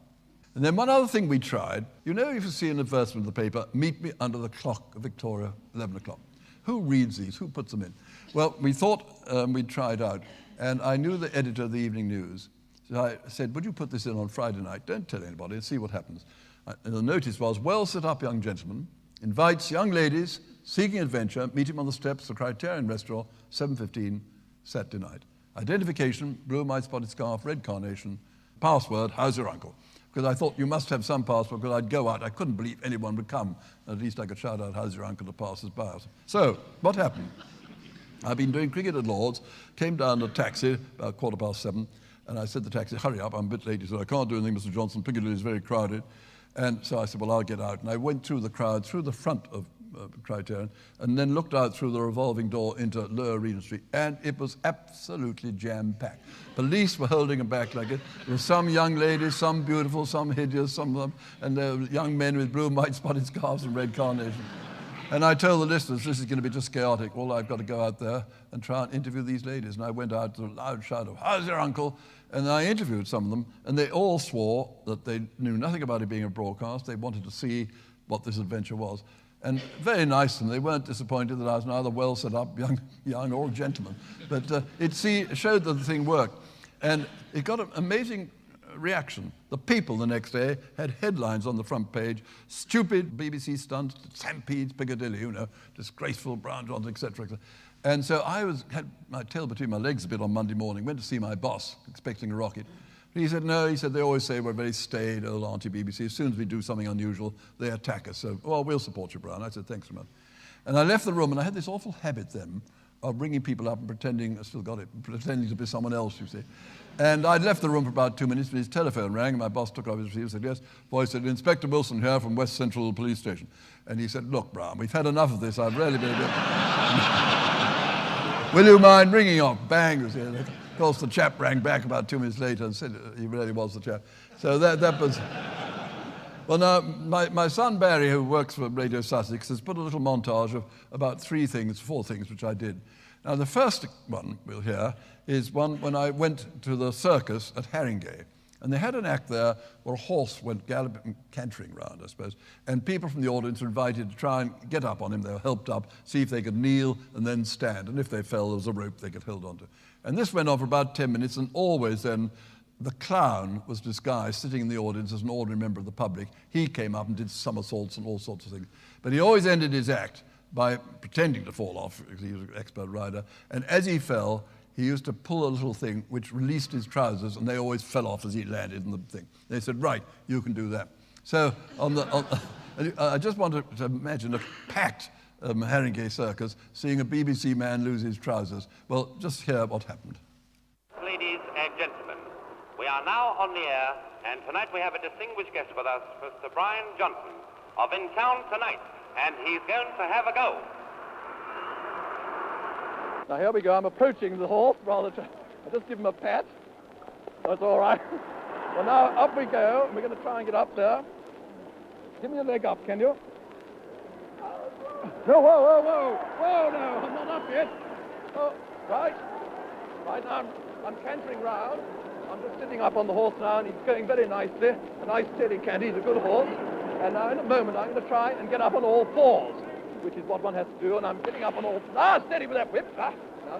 And then one other thing we tried, if you see an advertisement in the paper, meet me under the clock of Victoria, 11 o'clock. Who reads these? Who puts them in? Well, we thought we'd try it out, and I knew the editor of the Evening News. So I said, would you put this in on Friday night? Don't tell anybody and see what happens. And the notice was, well set up young gentleman invites young ladies seeking adventure, meet him on the steps of the Criterion restaurant, 7:15 Saturday night. Identification, blue and white spotted scarf, red carnation. Password, how's your uncle? Because I thought you must have some password, because I'd go out. I couldn't believe anyone would come. At least I could shout out, how's your uncle, to passers-by. So, what happened? I've been doing cricket at Lord's, came down in a taxi about 7:15, and I said to the taxi, hurry up, I'm a bit late. He said, I can't do anything, Mr. Johnson, Piccadilly is very crowded. And so I said, well, I'll get out. And I went through the crowd, through the front of Criterion, and then looked out through the revolving door into Lower Regent Street, and it was absolutely jam-packed. Police were holding them back like it. There were some young ladies, some beautiful, some hideous, some of them, and there were young men with blue and white spotted scarves and red carnations. And I told the listeners, this is going to be just chaotic. All I've got to go out there and try and interview these ladies. And I went out to a loud shout of, how's your uncle? And I interviewed some of them, and they all swore that they knew nothing about it being a broadcast. They wanted to see what this adventure was. And very nice of them. They weren't disappointed that I was neither well set up, young or gentleman. But it showed that the thing worked. And it got an amazing reaction. The People the next day had headlines on the front page, stupid BBC stunts, stampedes Piccadilly, disgraceful Brown Johnson, etc. And so I had my tail between my legs a bit on Monday morning, went to see my boss, expecting a rocket. He said, no, they always say we're very staid, old Auntie BBC. As soon as we do something unusual, they attack us. So, well, we'll support you, Brown. I said, thanks very much. And I left the room, and I had this awful habit then of ringing people up and pretending, I still got it, pretending to be someone else, you see. And I'd left the room for about 2 minutes, but his telephone rang, and my boss took off his receiver and said, yes. Voice said, Inspector Wilson here from West Central Police Station. And he said, look, Brown, we've had enough of this. I've really been a bit... Will you mind ringing off? Bang. Of course, the chap rang back about 2 minutes later and said he really was the chap. So that was... Well, now, my son Barry, who works for Radio Sussex, has put a little montage of about four things which I did. Now, the first one we'll hear is one when I went to the circus at Haringey. And they had an act there where a horse went galloping, cantering round, I suppose, and people from the audience were invited to try and get up on him. They were helped up, see if they could kneel and then stand. And if they fell, there was a rope they could hold onto. And this went on for about 10 minutes, and always then the clown was disguised, sitting in the audience as an ordinary member of the public. He came up and did somersaults and all sorts of things. But he always ended his act by pretending to fall off, because he was an expert rider. And as he fell, he used to pull a little thing which released his trousers, and they always fell off as he landed in the thing. They said, right, you can do that. So I just want to imagine a packed Haringey circus seeing a BBC man lose his trousers. Well, just hear what happened. Ladies and gentlemen, we are now on the air, and tonight we have a distinguished guest with us, Mr. Brian Johnson, of In Town Tonight, and he's going to have a go. Now here we go, I'm approaching the horse, I just give him a pat. That's all right. Well, now up we go, and we're going to try and get up there. Give me a leg up, can you? No, whoa, no, I'm not up yet. Oh, right now I'm cantering round. I'm just sitting up on the horse now, and he's going very nicely. A nice steady canter, he's a good horse. And now in a moment I'm going to try and get up on all fours, which is what one has to do, and I'm getting up on all... steady with that whip. Now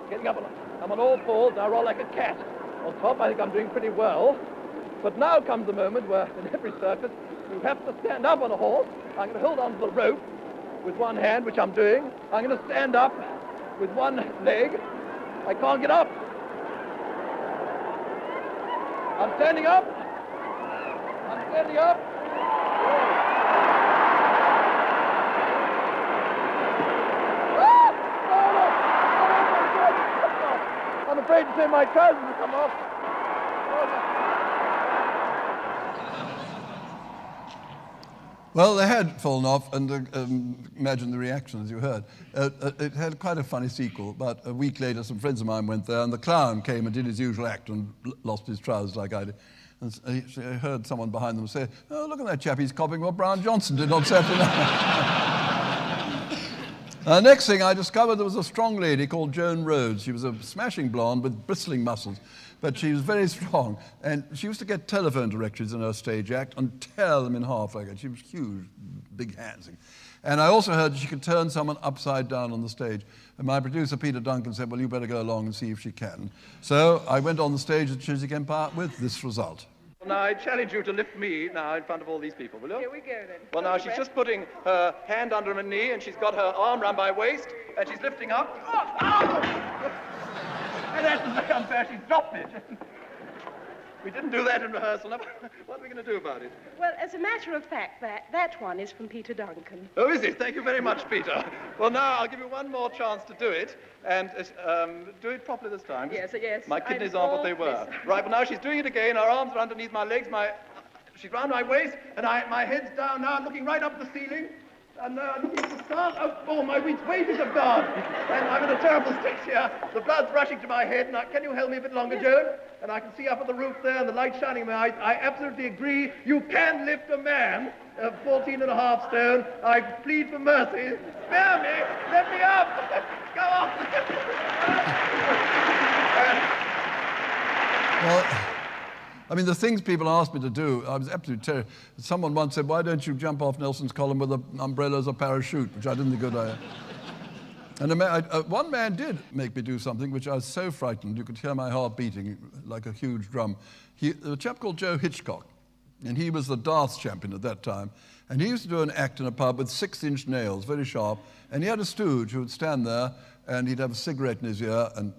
getting up I'm on all fours, now roll like a cat. On top, I think I'm doing pretty well. But now comes the moment where, in every circus, you have to stand up on a horse. I'm going to hold on to the rope with one hand, which I'm doing. I'm going to stand up with one leg. I can't get up. I'm standing up. I'm afraid to say my trousers will come off. Well, they had fallen off, and imagine the reaction, as you heard. It had quite a funny sequel. About a week later, some friends of mine went there, and the clown came and did his usual act and lost his trousers like I did. And I heard someone behind them say, "Oh, look at that chap, he's copying what Brian Johnson did on Saturday night." Next thing I discovered, there was a strong lady called Joan Rhodes. She was a smashing blonde with bristling muscles, but she was very strong. And she used to get telephone directories in her stage act and tear them in half like that. She was huge, big hands. And I also heard that she could turn someone upside down on the stage. And my producer, Peter Duncan, said, well, you better go along and see if she can. So I went on the stage at Chiswick Empire with this result. Now, I challenge you to lift me now in front of all these people, will you? Here we go, then. Well, now, she's just putting her hand under her knee, and she's got her arm round my waist, and she's lifting up. Oh! Ow! And that's unfair. She's dropped it. We didn't do that in rehearsal. What are we going to do about it? Well, as a matter of fact, that one is from Peter Duncan. Oh, is it? Thank you very much, Peter. Well, now, I'll give you one more chance to do it, and do it properly this time. Yes. My kidneys aren't what they were. Right, but now she's doing it again. Her arms are underneath my legs. She's round my waist, and my head's down now. I'm looking right up at the ceiling. And looking at the stars. Oh, my wages have gone. And I'm in a terrible stitch here. The blood's rushing to my head. Now, can you help me a bit longer, Joan? And I can see up at the roof there, and the light shining in my eyes. I absolutely agree. You can lift a man of 14.5 stone. I plead for mercy. Spare me. Let me up. Go on. Well, I mean, the things people asked me to do, I was absolutely terrified. Someone once said, why don't you jump off Nelson's column with an umbrella as a parachute, which I didn't think a good idea. And one man did make me do something which I was so frightened, you could hear my heart beating like a huge drum. A chap called Joe Hitchcock, and he was the darts champion at that time, and he used to do an act in a pub with 6-inch nails, very sharp, and he had a stooge who would stand there, and he'd have a cigarette in his ear, and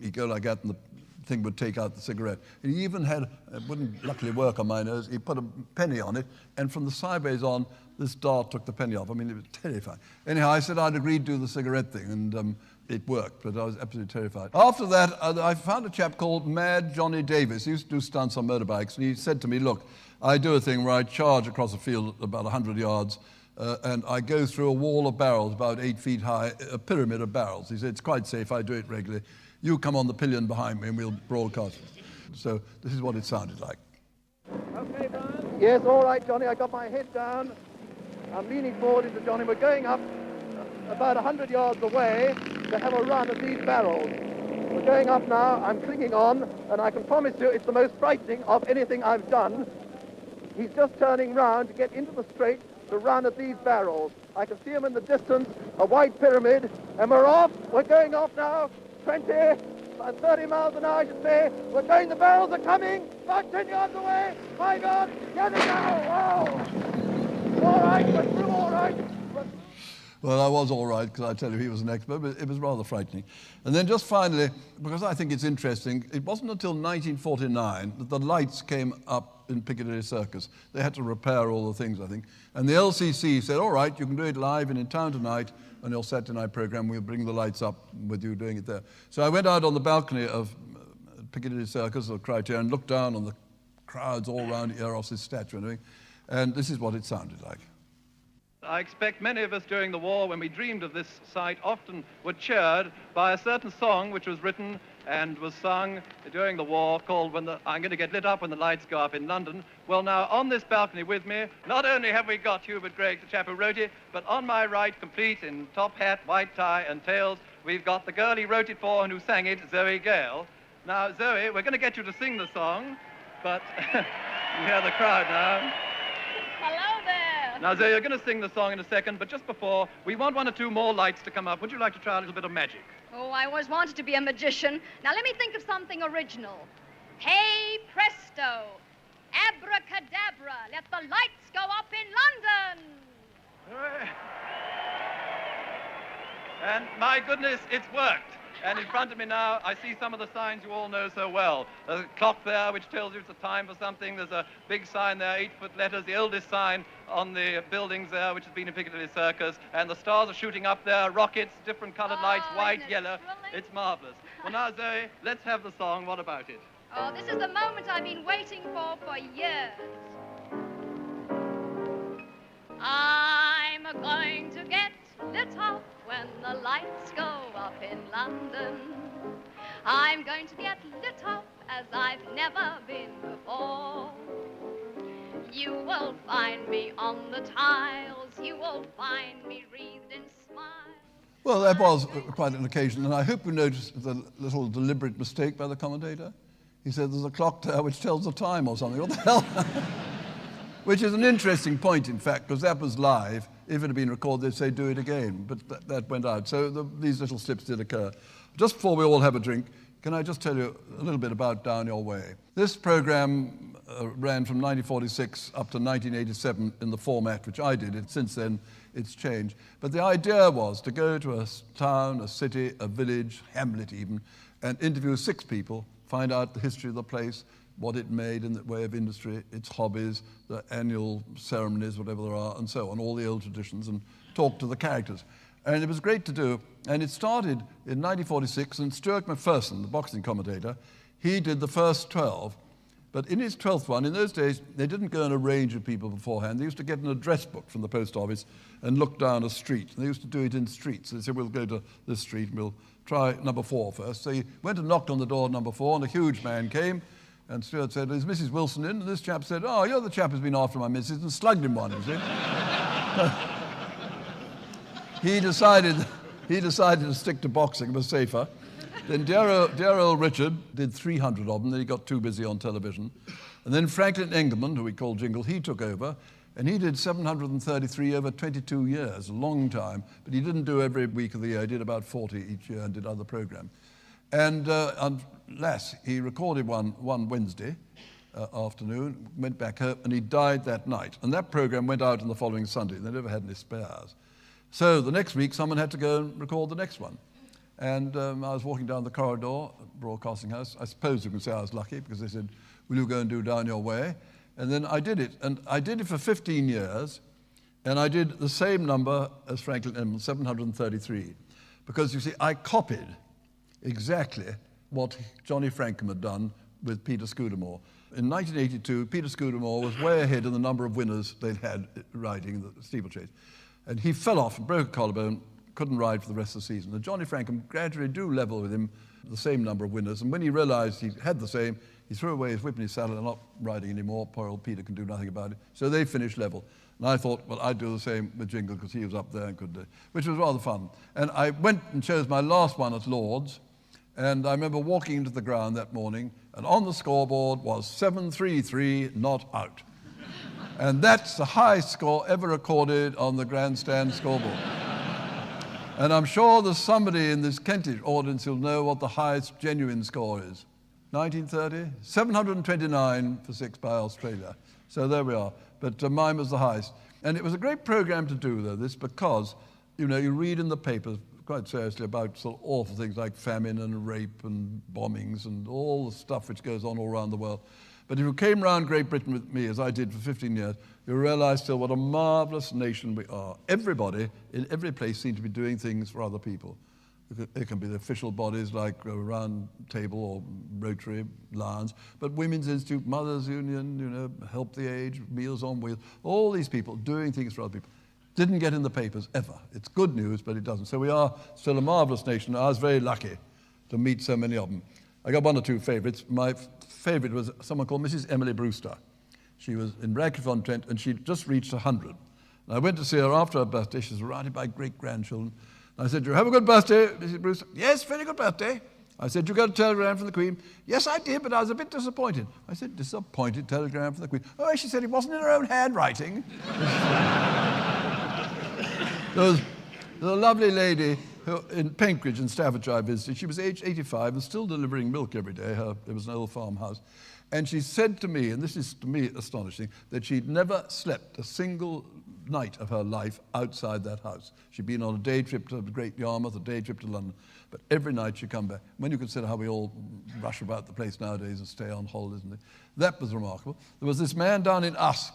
he'd go like that, and the thing would take out the cigarette. He even had, it wouldn't luckily work on my nose, he put a penny on it, and from the sideways on, this dart took the penny off. I mean, it was terrifying. Anyhow, I said I'd agreed to do the cigarette thing, and it worked, but I was absolutely terrified. After that, I found a chap called Mad Johnny Davis. He used to do stunts on motorbikes, and he said to me, look, I do a thing where I charge across a field about 100 yards, and I go through a wall of barrels about 8 feet high, a pyramid of barrels. He said, it's quite safe, I do it regularly. You come on the pillion behind me and we'll broadcast it. So this is what it sounded like. Okay, Brian? Yes, all right, Johnny, I got my head down. I'm leaning forward into Johnny. We're going up about 100 yards away to have a run at these barrels. We're going up now. I'm clinging on, and I can promise you it's the most frightening of anything I've done. He's just turning round to get into the straight to run at these barrels. I can see him in the distance, a white pyramid, and we're off. We're going off now. 20, 30 miles an hour, I should say. We're going, the barrels are coming. About 10 yards away. My God, get it now. Wow. All right, we're through all right. Well, I was all right, because I tell you, he was an expert, but it was rather frightening. And then just finally, because I think it's interesting, it wasn't until 1949 that the lights came up in Piccadilly Circus. They had to repair all the things, I think. And the LCC said, all right, you can do it live and in town tonight, on your Saturday night program, we'll bring the lights up with you doing it there. So I went out on the balcony of Piccadilly Circus, or Criterion, and looked down on the crowds all around Eros's statue and everything, and this is what it sounded like. I expect many of us during the war, when we dreamed of this sight, often were cheered by a certain song which was written and was sung during the war called I'm Going to Get Lit Up When the Lights Go Up in London. Well, now, on this balcony with me, not only have we got Hubert Gregg, the chap who wrote it, but on my right, complete in top hat, white tie and tails, we've got the girl he wrote it for and who sang it, Zoe Gale. Now, Zoe, we're going to get you to sing the song, but you hear the crowd now. Hello there. Now, Zoe, you're going to sing the song in a second, but just before, we want one or two more lights to come up. Would you like to try a little bit of magic? Oh, I always wanted to be a magician. Now, let me think of something original. Hey, presto, abracadabra, let the lights go up in London. And my goodness, it's worked. And in front of me now, I see some of the signs you all know so well. There's a clock there which tells you it's a time for something. There's a big sign there, 8-foot letters, the oldest sign on the buildings there, which has been in Piccadilly Circus. And the stars are shooting up there, rockets, different colored lights, white, yellow. It's marvelous. Well, now, Zoe, let's have the song. What about it? Oh, this is the moment I've been waiting for years. I'm going to get lit up when the lights go up in London. I'm going to get lit up as I've never been before. You will find me on the tiles. You will find me wreathed in smiles. Well, that was quite an occasion, and I hope you noticed the little deliberate mistake by the commentator. He said there's a clock there which tells the time or something. What the hell? Which is an interesting point, in fact, because that was live. If it had been recorded, they'd say, do it again. But that went out. So these little slips did occur. Just before we all have a drink, can I just tell you a little bit about Down Your Way? This program ran from 1946 up to 1987 in the format which I did. Since then, it's changed. But the idea was to go to a town, a city, a village, hamlet even, and interview 6 people, find out the history of the place, what it made in the way of industry, its hobbies, the annual ceremonies, whatever there are, and so on, all the old traditions, and talk to the characters. And it was great to do. And it started in 1946, and Stuart McPherson, the boxing commentator, he did the first 12. But in his 12th one, in those days, they didn't go and arrange with people beforehand. They used to get an address book from the post office and look down a street. And they used to do it in streets. They said, we'll go to this street and we'll try number 4 first. So he went and knocked on the door of number 4, and a huge man came. And Stuart said, is Mrs. Wilson in? And this chap said, oh, you're the chap who's been after my missus, and slugged him one, you see. He decided to stick to boxing, it was safer. Then dear old Richard did 300 of them, then he got too busy on television. And then Franklin Engelman, who we called Jingle, he took over, and he did 733 over 22 years, a long time, but he didn't do every week of the year, he did about 40 each year and did other programs. And unless he recorded one Wednesday afternoon, went back home, and he died that night. And that program went out on the following Sunday. They never had any spares. So the next week, someone had to go and record the next one. And I was walking down the corridor at Broadcasting House. I suppose you can say I was lucky, because they said, will you go and do Down Your Way? And then I did it. And I did it for 15 years, and I did the same number as Franklin Engelman, 733. Because, you see, I copied exactly what Johnny Frankham had done with Peter Scudamore. In 1982, Peter Scudamore was way ahead in the number of winners they'd had riding the steeplechase. And he fell off and broke a collarbone, couldn't ride for the rest of the season. And Johnny Frankham gradually drew level with him the same number of winners, and when he realized he had the same, he threw away his whip and his saddle and not riding anymore. Poor old Peter can do nothing about it. So they finished level. And I thought, well, I'd do the same with Jingle because he was up there and could do it, which was rather fun. And I went and chose my last one at Lord's, and I remember walking into the ground that morning, and on the scoreboard was 733 not out. And that's the highest score ever recorded on the grandstand scoreboard. And I'm sure there's somebody in this Kentish audience who'll know what the highest genuine score is. 1930? 729 for 6 by Australia. So there we are. But mine was the highest. And it was a great program to do, though, this, because, you know, you read in the papers quite seriously about sort of awful things like famine and rape and bombings and all the stuff which goes on all around the world. But if you came around Great Britain with me, as I did for 15 years, you realize still what a marvelous nation we are. Everybody in every place seems to be doing things for other people. It can be the official bodies like a Round Table or Rotary, Lions, but Women's Institute, Mothers Union, you know, Help the Aged, Meals on Wheels, all these people doing things for other people. Didn't get in the papers, ever. It's good news, but it doesn't. So we are still a marvelous nation. I was very lucky to meet so many of them. I got one or two favorites. My favorite was someone called Mrs. Emily Brewster. She was in Radcliffe-on-Trent, and she'd just reached 100. And I went to see her after her birthday. She was surrounded by great-grandchildren. I said, "You have a good birthday, Mrs. Brewster?" "Yes, very good birthday." I said, "You got a telegram from the Queen?" "Yes, I did, but I was a bit disappointed." I said, "Disappointed telegram from the Queen?" "Oh," she said, "it wasn't in her own handwriting." There was a lovely lady who, in Penkridge in Staffordshire I visited. She was aged 85 and still delivering milk every day. It was an old farmhouse. And she said to me, and this is to me astonishing, that she'd never slept a single night of her life outside that house. She'd been on a day trip to Great Yarmouth, a day trip to London, but every night she'd come back. When you consider how we all rush about the place nowadays and stay on holidays, that was remarkable. There was this man down in Usk,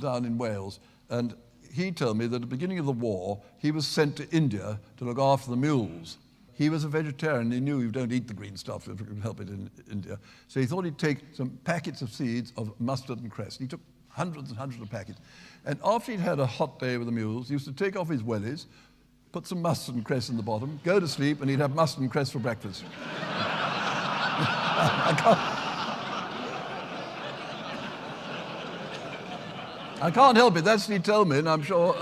down in Wales, and he told me that at the beginning of the war, he was sent to India to look after the mules. He was a vegetarian. He knew you don't eat the green stuff if you can help it in India. So he thought he'd take some packets of seeds of mustard and cress. He took hundreds and hundreds of packets. And after he'd had a hot day with the mules, he used to take off his wellies, put some mustard and cress in the bottom, go to sleep, and he'd have mustard and cress for breakfast. I can't help it. That's what he told me, and I'm sure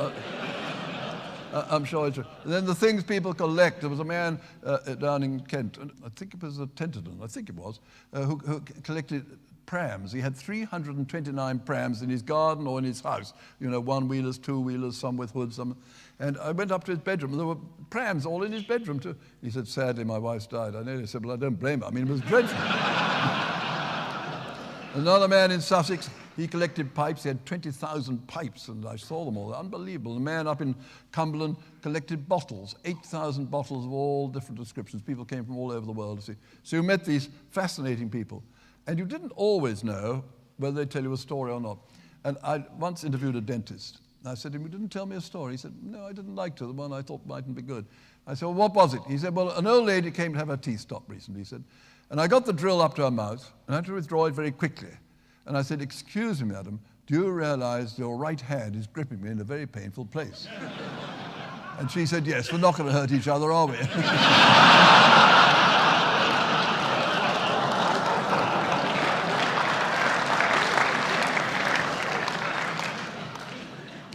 it's true. And then the things people collect. There was a man down in Kent, I think it was a Tenterden, who collected prams. He had 329 prams in his garden or in his house. You know, one-wheelers, two-wheelers, some with hoods, some. And I went up to his bedroom, and there were prams all in his bedroom too. He said, "Sadly, my wife's died." I nearly said, "Well, I don't blame her. I mean, it was dreadful." Another man in Sussex, he collected pipes. He had 20,000 pipes, and I saw them all. They're unbelievable. A man up in Cumberland collected bottles, 8,000 bottles of all different descriptions. People came from all over the world to see. So you met these fascinating people. And you didn't always know whether they'd tell you a story or not. And I once interviewed a dentist. I said to him, "You didn't tell me a story." He said, "No, I didn't like to. The one I thought mightn't be good." I said, "Well, what was it?" He said, "Well, an old lady came to have her teeth stopped recently," he said. "And I got the drill up to her mouth, and I had to withdraw it very quickly. And I said, 'Excuse me, madam, do you realize your right hand is gripping me in a very painful place?'" And she said, "Yes, we're not going to hurt each other, are we?"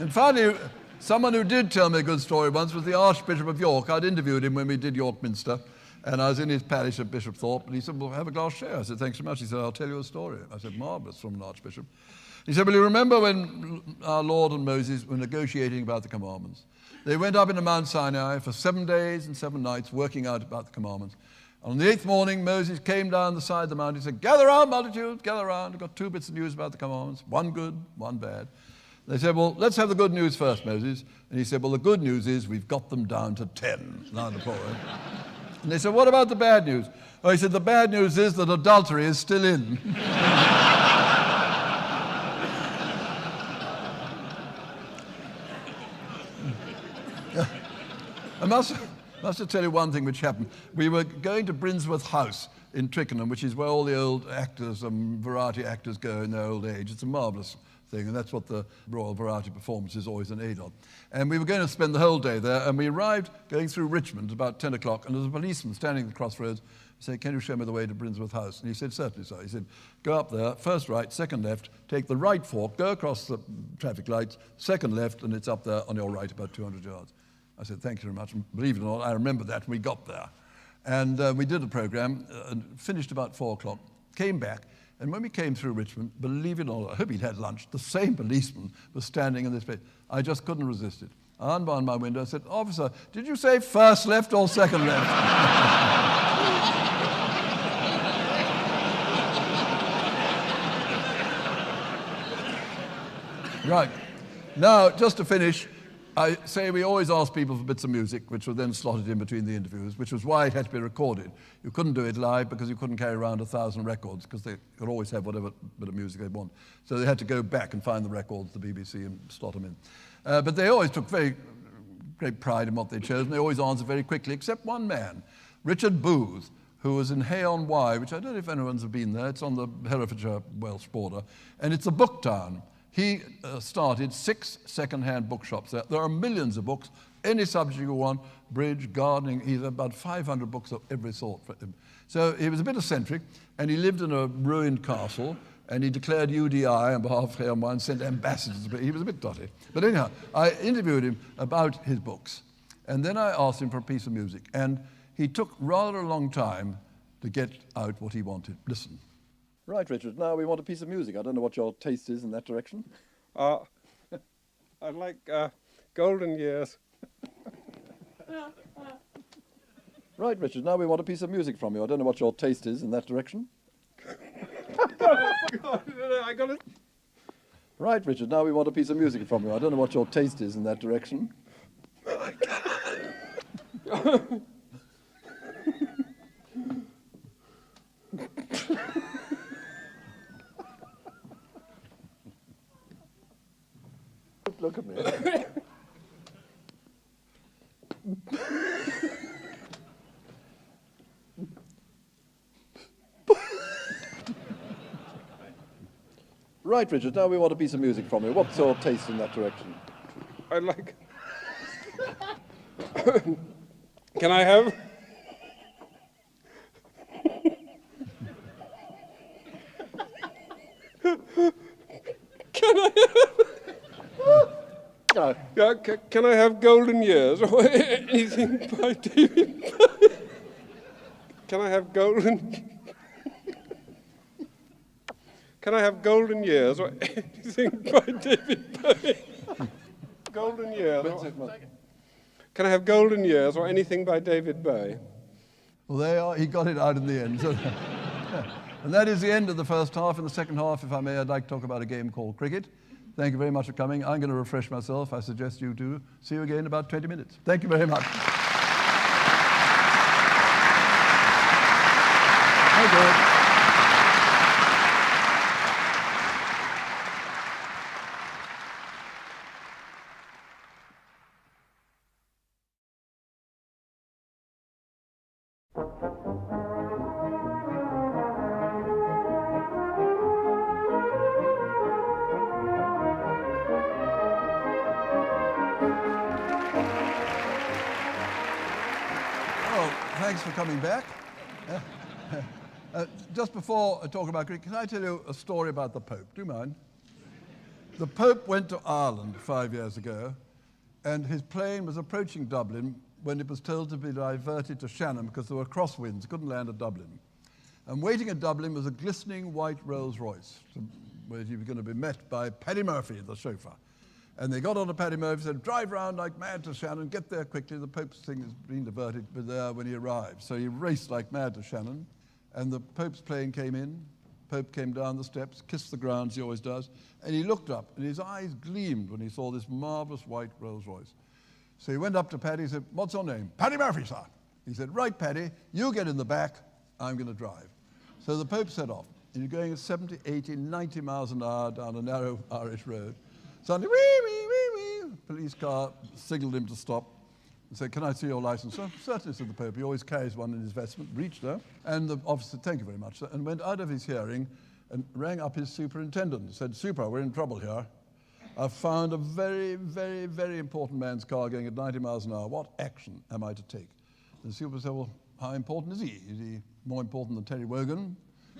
And finally, someone who did tell me a good story once was the Archbishop of York. I'd interviewed him when we did York Minster, and I was in his parish at Bishopthorpe, and he said, "Well, have a glass share." I said, "Thanks so much." He said, "I'll tell you a story." I said, "Marvellous," from an archbishop. He said, "Well, you remember when our Lord and Moses were negotiating about the commandments? They went up into Mount Sinai for 7 days and 7 nights working out about the commandments. On the 8th morning, Moses came down the side of the mountain. He said, 'Gather round, multitude, gather round. I've got 2 bits of news about the commandments, one good, one bad.' They said, 'Well, let's have the good news first, Moses.' And he said, 'Well, the good news is we've got them down to 10. Round of applause. And they said, 'What about the bad news?' Oh, he said, 'The bad news is that adultery is still in.'" I must tell you one thing which happened. We were going to Brinsworth House in Twickenham, which is where all the old actors and variety actors go in their old age. It's a marvellous thing, and that's what the Royal Variety Performance is always an aid on. And we were going to spend the whole day there, and we arrived going through Richmond about 10 o'clock, and there was a policeman standing at the crossroads. I said, "Can you show me the way to Brinsworth House?" And he said, "Certainly, sir." He said, "Go up there, first right, second left, take the right fork, go across the traffic lights, second left, and it's up there on your right, about 200 yards. I said, "Thank you very much." And believe it or not, I remember that when we got there. And we did the program, and finished about 4 o'clock, came back, and when we came through Richmond, believe it or not, I hope he'd had lunch, the same policeman was standing in this place. I just couldn't resist it. I unwound my window and said, "Officer, did you say first left or second left?" Right. Now, just to finish, I say we always ask people for bits of music, which were then slotted in between the interviews, which was why it had to be recorded. You couldn't do it live because you couldn't carry around 1,000 records, because they could always have whatever bit of music they want. So they had to go back and find the records, the BBC, and slot them in. But they always took very great pride in what they chose, and they always answered very quickly, except one man, Richard Booth, who was in Hay-on-Wye, which I don't know if anyone's been there. It's on the Herefordshire-Welsh border, and it's a book town. He started 6 second-hand bookshops there. There are millions of books, any subject you want, bridge, gardening, he's about 500 books of every sort for him. So he was a bit eccentric, and he lived in a ruined castle, and he declared UDI on behalf of Hay-on-Wye and sent ambassadors, but he was a bit dotty. But anyhow, I interviewed him about his books, and then I asked him for a piece of music, and he took rather a long time to get out what he wanted. Listen. Right, Richard, now we want a piece of music. I don't know what your taste is in that direction. I like Golden Years. Right, Richard, now we want a piece of music from you. I don't know what your taste is in that direction. I got it. Right, Richard, now we want a piece of music from you. I don't know what your taste is in that direction. Look at me. Right, Richard, now we want a piece of music from you. What's your taste in that direction? I like... Can I have... Can I have Golden Years or anything by David Bowie? Can I have Golden... Can I have Golden Years or anything by David Bowie? Golden Years. Can I have Golden Years or anything by David Bowie? Well, there you are. He got it out in the end. So, and that is the end of the first half. In the second half, if I may, I'd like to talk about a game called cricket. Thank you very much for coming. I'm going to refresh myself. I suggest you do. See you again in about 20 minutes. Thank you very much. Thank you. Thanks for coming back. Just before I talk about Greek, can I tell you a story about the Pope? Do you mind? The Pope went to Ireland 5 years ago, and his plane was approaching Dublin when it was told to be diverted to Shannon because there were crosswinds, couldn't land at Dublin. And waiting at Dublin was a glistening white Rolls Royce, where he was going to be met by Paddy Murphy, the chauffeur. And they got on to Paddy Murphy, said, "Drive round like mad to Shannon, get there quickly. The Pope's thing has been diverted there when he arrived." So he raced like mad to Shannon, and the Pope's plane came in. Pope came down the steps, kissed the ground as he always does, and he looked up, and his eyes gleamed when he saw this marvellous white Rolls Royce. So he went up to Paddy and said, "What's your name?" "Paddy Murphy, sir." He said, "Right, Paddy, you get in the back, I'm going to drive." So the Pope set off, and he's going at 70, 80, 90 miles an hour down a narrow Irish road. Suddenly, wee, wee, wee, wee, police car signaled him to stop and said, "Can I see your license?" "Oh, certainly," said the Pope. He always carries one in his vestment. Reached her, and the officer said, "Thank you very much, sir," and went out of his hearing and rang up his superintendent and said, "Super, we're in trouble here. I've found a very, very, very important man's car going at 90 miles an hour. What action am I to take?" And the super said, "Well, how important is he? Is he more important than Terry Wogan?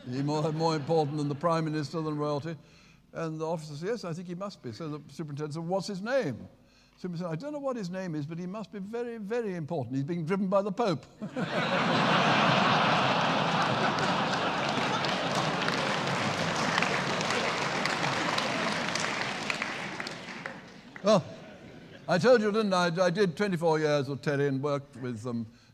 Is he more important than the Prime Minister, than royalty?" And the officer said, "Yes, I think he must be." So the superintendent said, "What's his name?" The superintendent said, "I don't know what his name is, but he must be very, very important. He's being driven by the Pope." Well, I told you, didn't I? I did 24 years with Terry and worked with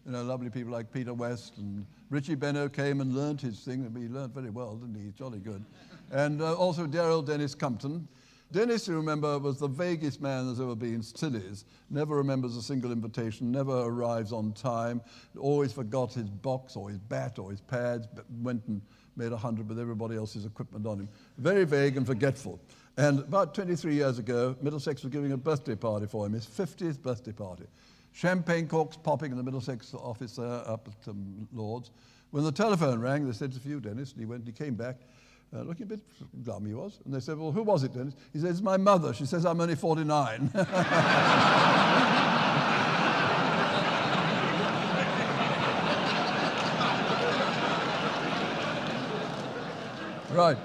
lovely people like Peter West, and Richie Benno came and learnt his thing, and he learnt very well, didn't he? He's jolly good. And also dear old Dennis Compton. Dennis, you remember, was the vaguest man there's ever been, still is. Never remembers a single invitation, never arrives on time, always forgot his box or his bat or his pads, went and made 100 with everybody else's equipment on him. Very vague and forgetful. And about 23 years ago, Middlesex was giving a birthday party for him, his 50th birthday party. Champagne corks popping in the Middlesex office there up at Lord's. When the telephone rang, they said, "It's for you, Dennis." And he went, he came back, looking a bit glum he was. And they said, "Well, who was it, Dennis?" He said, "It's my mother. She says I'm only 49. Right.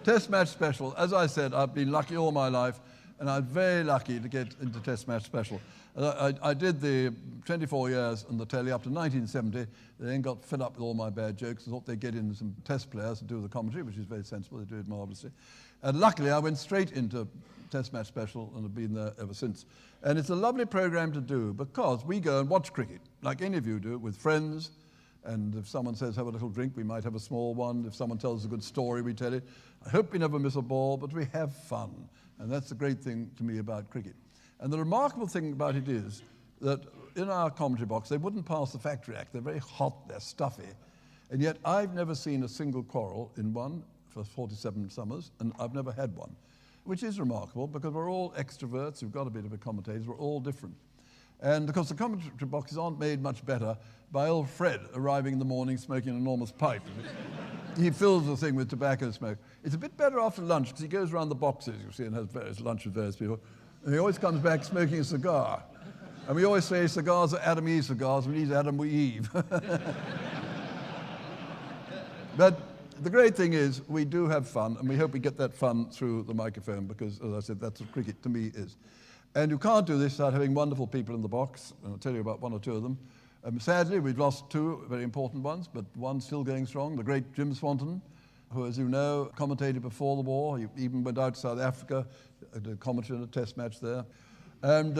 Test match special. As I said, I've been lucky all my life, and I'm very lucky to get into Test match special. I did the 24 years on the telly up to 1970. They then got fed up with all my bad jokes and thought they'd get in some test players to do the commentary, which is very sensible. They do it marvellously. And luckily, I went straight into Test match special and have been there ever since. And it's a lovely program to do because we go and watch cricket, like any of you do, with friends. And if someone says, "Have a little drink," we might have a small one. If someone tells us a good story, we tell it. I hope we never miss a ball, but we have fun. And that's the great thing to me about cricket. And the remarkable thing about it is that in our commentary box, they wouldn't pass the Factory Act. They're very hot, they're stuffy. And yet I've never seen a single quarrel in one for 47 summers, and I've never had one, which is remarkable because we're all extroverts, we've got a bit of a commentators, we're all different. And because the commentary boxes aren't made much better by old Fred arriving in the morning smoking an enormous pipe. He fills the thing with tobacco smoke. It's a bit better after lunch because he goes around the boxes, you see, and has various lunch with various people. And he always comes back smoking a cigar. And we always say cigars are Adam Eve cigars. When he's Adam, we Eve. But the great thing is we do have fun, and we hope we get that fun through the microphone because, as I said, that's what cricket to me is. And you can't do this without having wonderful people in the box, and I'll tell you about one or two of them. Sadly, we've lost two very important ones, but one's still going strong, the great Jim Swanton, who, as you know, commentated before the war. He even went out to South Africa, did commentary in a test match there. And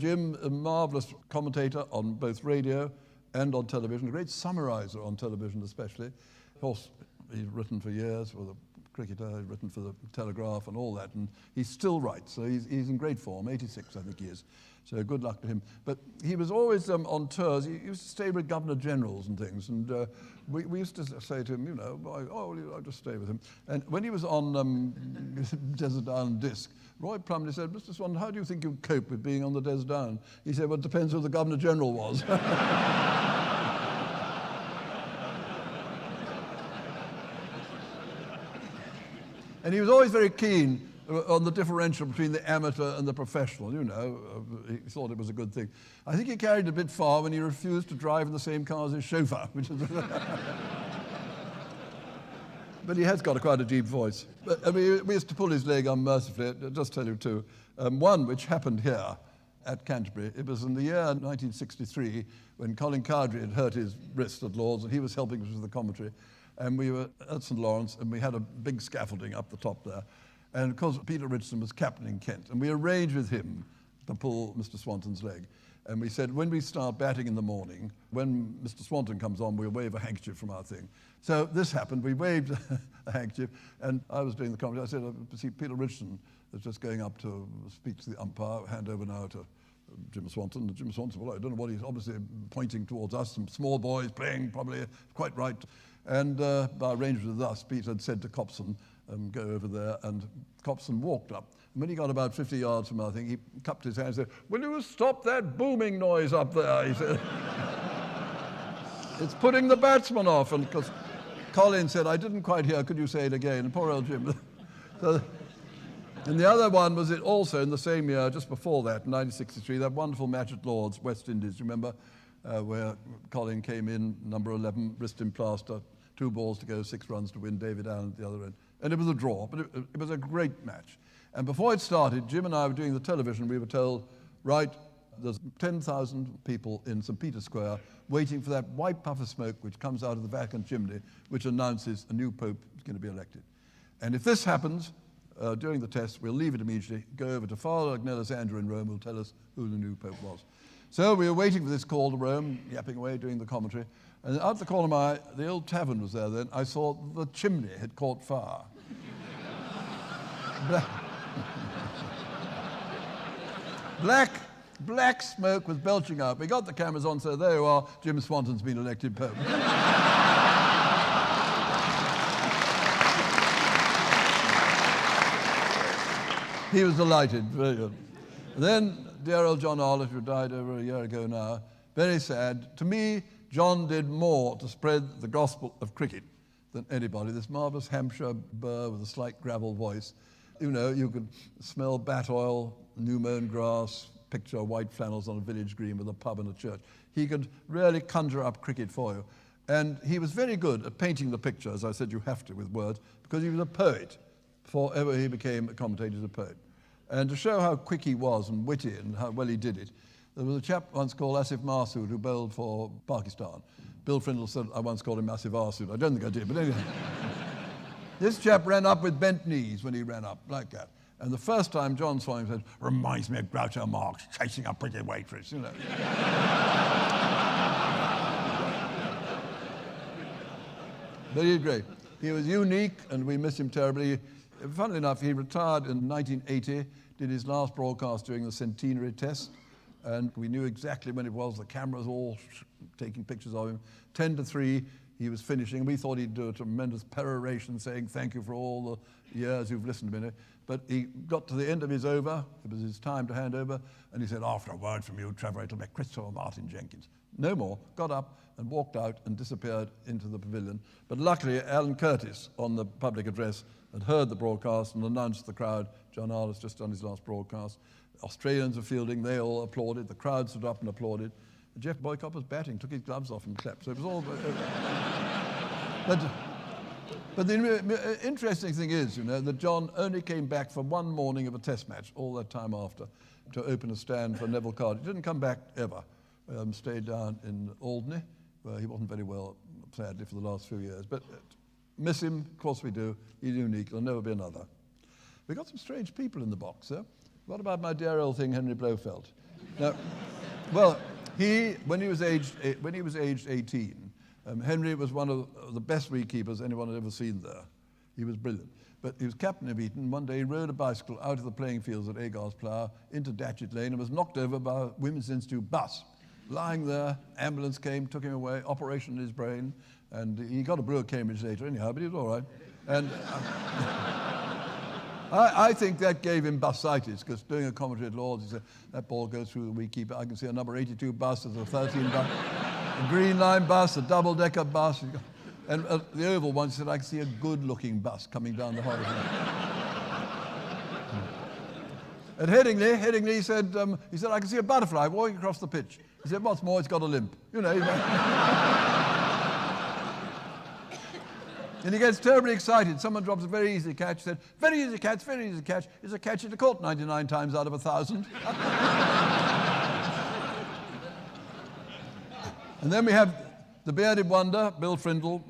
Jim, a marvellous commentator on both radio and on television, a great summariser on television especially. Of course, he's written for years for the cricketer, he's written for the Telegraph and all that, and he still writes, so he's in great form, 86 I think he is, so good luck to him. But he was always on tours. He used to stay with Governor Generals and things, and we used to say to him, I'll just stay with him. And when he was on Desert Island Disc, Roy Plumley said, "Mr. Swanton, how do you think you'd cope with being on the Desert Island?" He said, "Well, it depends who the Governor General was." And he was always very keen on the differential between the amateur and the professional, he thought it was a good thing. I think he carried it a bit far when he refused to drive in the same car as his chauffeur, which is but he has got quite a deep voice. But, I mean, we used to pull his leg unmercifully. I'll just tell you two. One which happened here at Canterbury. It was in the year 1963 when Colin Cowdrey had hurt his wrist at Lord's and he was helping us with the commentary. And we were at St Lawrence and we had a big scaffolding up the top there. And of course, Peter Richardson was captaining Kent. And we arranged with him to pull Mr. Swanton's leg. And we said, when we start batting in the morning, when Mr. Swanton comes on, we'll wave a handkerchief from our thing. So this happened. We waved a handkerchief, and I was doing the commentary. I said, I see Peter Richardson is just going up to speak to the umpire, hand over now to Jim Swanton. And Jim Swanton, well, I don't know what he's obviously pointing towards us, some small boys playing, probably quite right. And by arrangement with us, Peter had said to Copson, go over there, and Copson walked up. And when he got about 50 yards from our thing, he cupped his hand and said, "Will you stop that booming noise up there?" He said. "It's putting the batsman off." And because Colin said, I didn't quite hear, could you say it again? And poor old Jim. So, and the other one was it also in the same year, just before that, in 1963, that wonderful match at Lord's, West Indies, remember, where Colin came in, number 11, wrist in plaster, 2 balls to go, 6 runs to win, David Allen at the other end. And it was a draw, but it was a great match. And before it started, Jim and I were doing the television. We were told, right, there's 10,000 people in St. Peter's Square waiting for that white puff of smoke which comes out of the Vatican chimney, which announces a new pope is going to be elected. And if this happens during the test, we'll leave it immediately, go over to Father Agnellus Andrew in Rome, who'll tell us who the new pope was. So we were waiting for this call to Rome, yapping away, doing the commentary. And out the corner of my eye, the old tavern was there then. I saw the chimney had caught fire. Black smoke was belching out. We got the cameras on, so there you are. Jim Swanton's been elected pope. He was delighted, very good. Then, dear old John Arlott, who died over a year ago now, very sad. To me, John did more to spread the gospel of cricket than anybody. This marvellous Hampshire burr with a slight gravel voice. You know, you could smell bat oil, new mown grass, picture white flannels on a village green with a pub and a church. He could really conjure up cricket for you. And he was very good at painting the picture, as I said, you have to with words, because he was a poet. Before ever he became a commentator, he was a poet. And to show how quick he was and witty and how well he did it, there was a chap once called Asif Masood who bowled for Pakistan. Bill Frindle said I once called him Asif Arsood. I don't think I did, but anyway. This chap ran up with bent knees when he ran up, like that. And the first time John saw him, he said, reminds me of Groucho Marx chasing a pretty waitress, you know. But he was great. He was unique, and we miss him terribly. Funnily enough, he retired in 1980, did his last broadcast during the centenary test, and we knew exactly when it was. The cameras all taking pictures of him. 10 to 3, he was finishing. We thought he'd do a tremendous peroration saying, thank you for all the years you've listened to me. But he got to the end of his over. It was his time to hand over. And he said, after a word from you, Trevor, it'll be Christopher Martin Jenkins. No more. Got up and walked out and disappeared into the pavilion. But luckily, Alan Curtis, on the public address, had heard the broadcast and announced to the crowd, John Arlett's just done his last broadcast. Australians were fielding. They all applauded. The crowd stood up and applauded. Jeff Boycott was batting, took his gloves off and clapped. So it was all... But the interesting thing is, you know, that John only came back for one morning of a test match, all that time after, to open a stand for Neville Card. He didn't come back ever. Stayed down in Alderney, where he wasn't very well, sadly, for the last few years. But miss him, of course we do. He's unique. There'll never be another. We got some strange people in the box, sir. What about my dear old thing, Henry Blofeld? Now, well, when he was aged 18, Henry was one of the best wicketkeepers anyone had ever seen there. He was brilliant. But he was captain of Eton. One day he rode a bicycle out of the playing fields at Agar's Plough into Datchet Lane and was knocked over by a Women's Institute bus. Lying there, ambulance came, took him away, operation in his brain, and he got a brew at Cambridge later anyhow, but he was all right. And I think that gave him busitis, because doing a commentary at Lord's, he said, that ball goes through the wicketkeeper. I can see a number 82 bus, there's a 13 bus, a Green Line bus, a double-decker bus. And the Oval one, he said, I can see a good-looking bus coming down the horizon. At Headingley, he said, I can see a butterfly walking across the pitch. He said, what's more, it's got a limp. You know. And he gets terribly excited. Someone drops a very easy catch. He said, very easy catch, very easy catch. It's a catch he'd caught 99 times out of 1,000. And then we have the bearded wonder, Bill Frindle,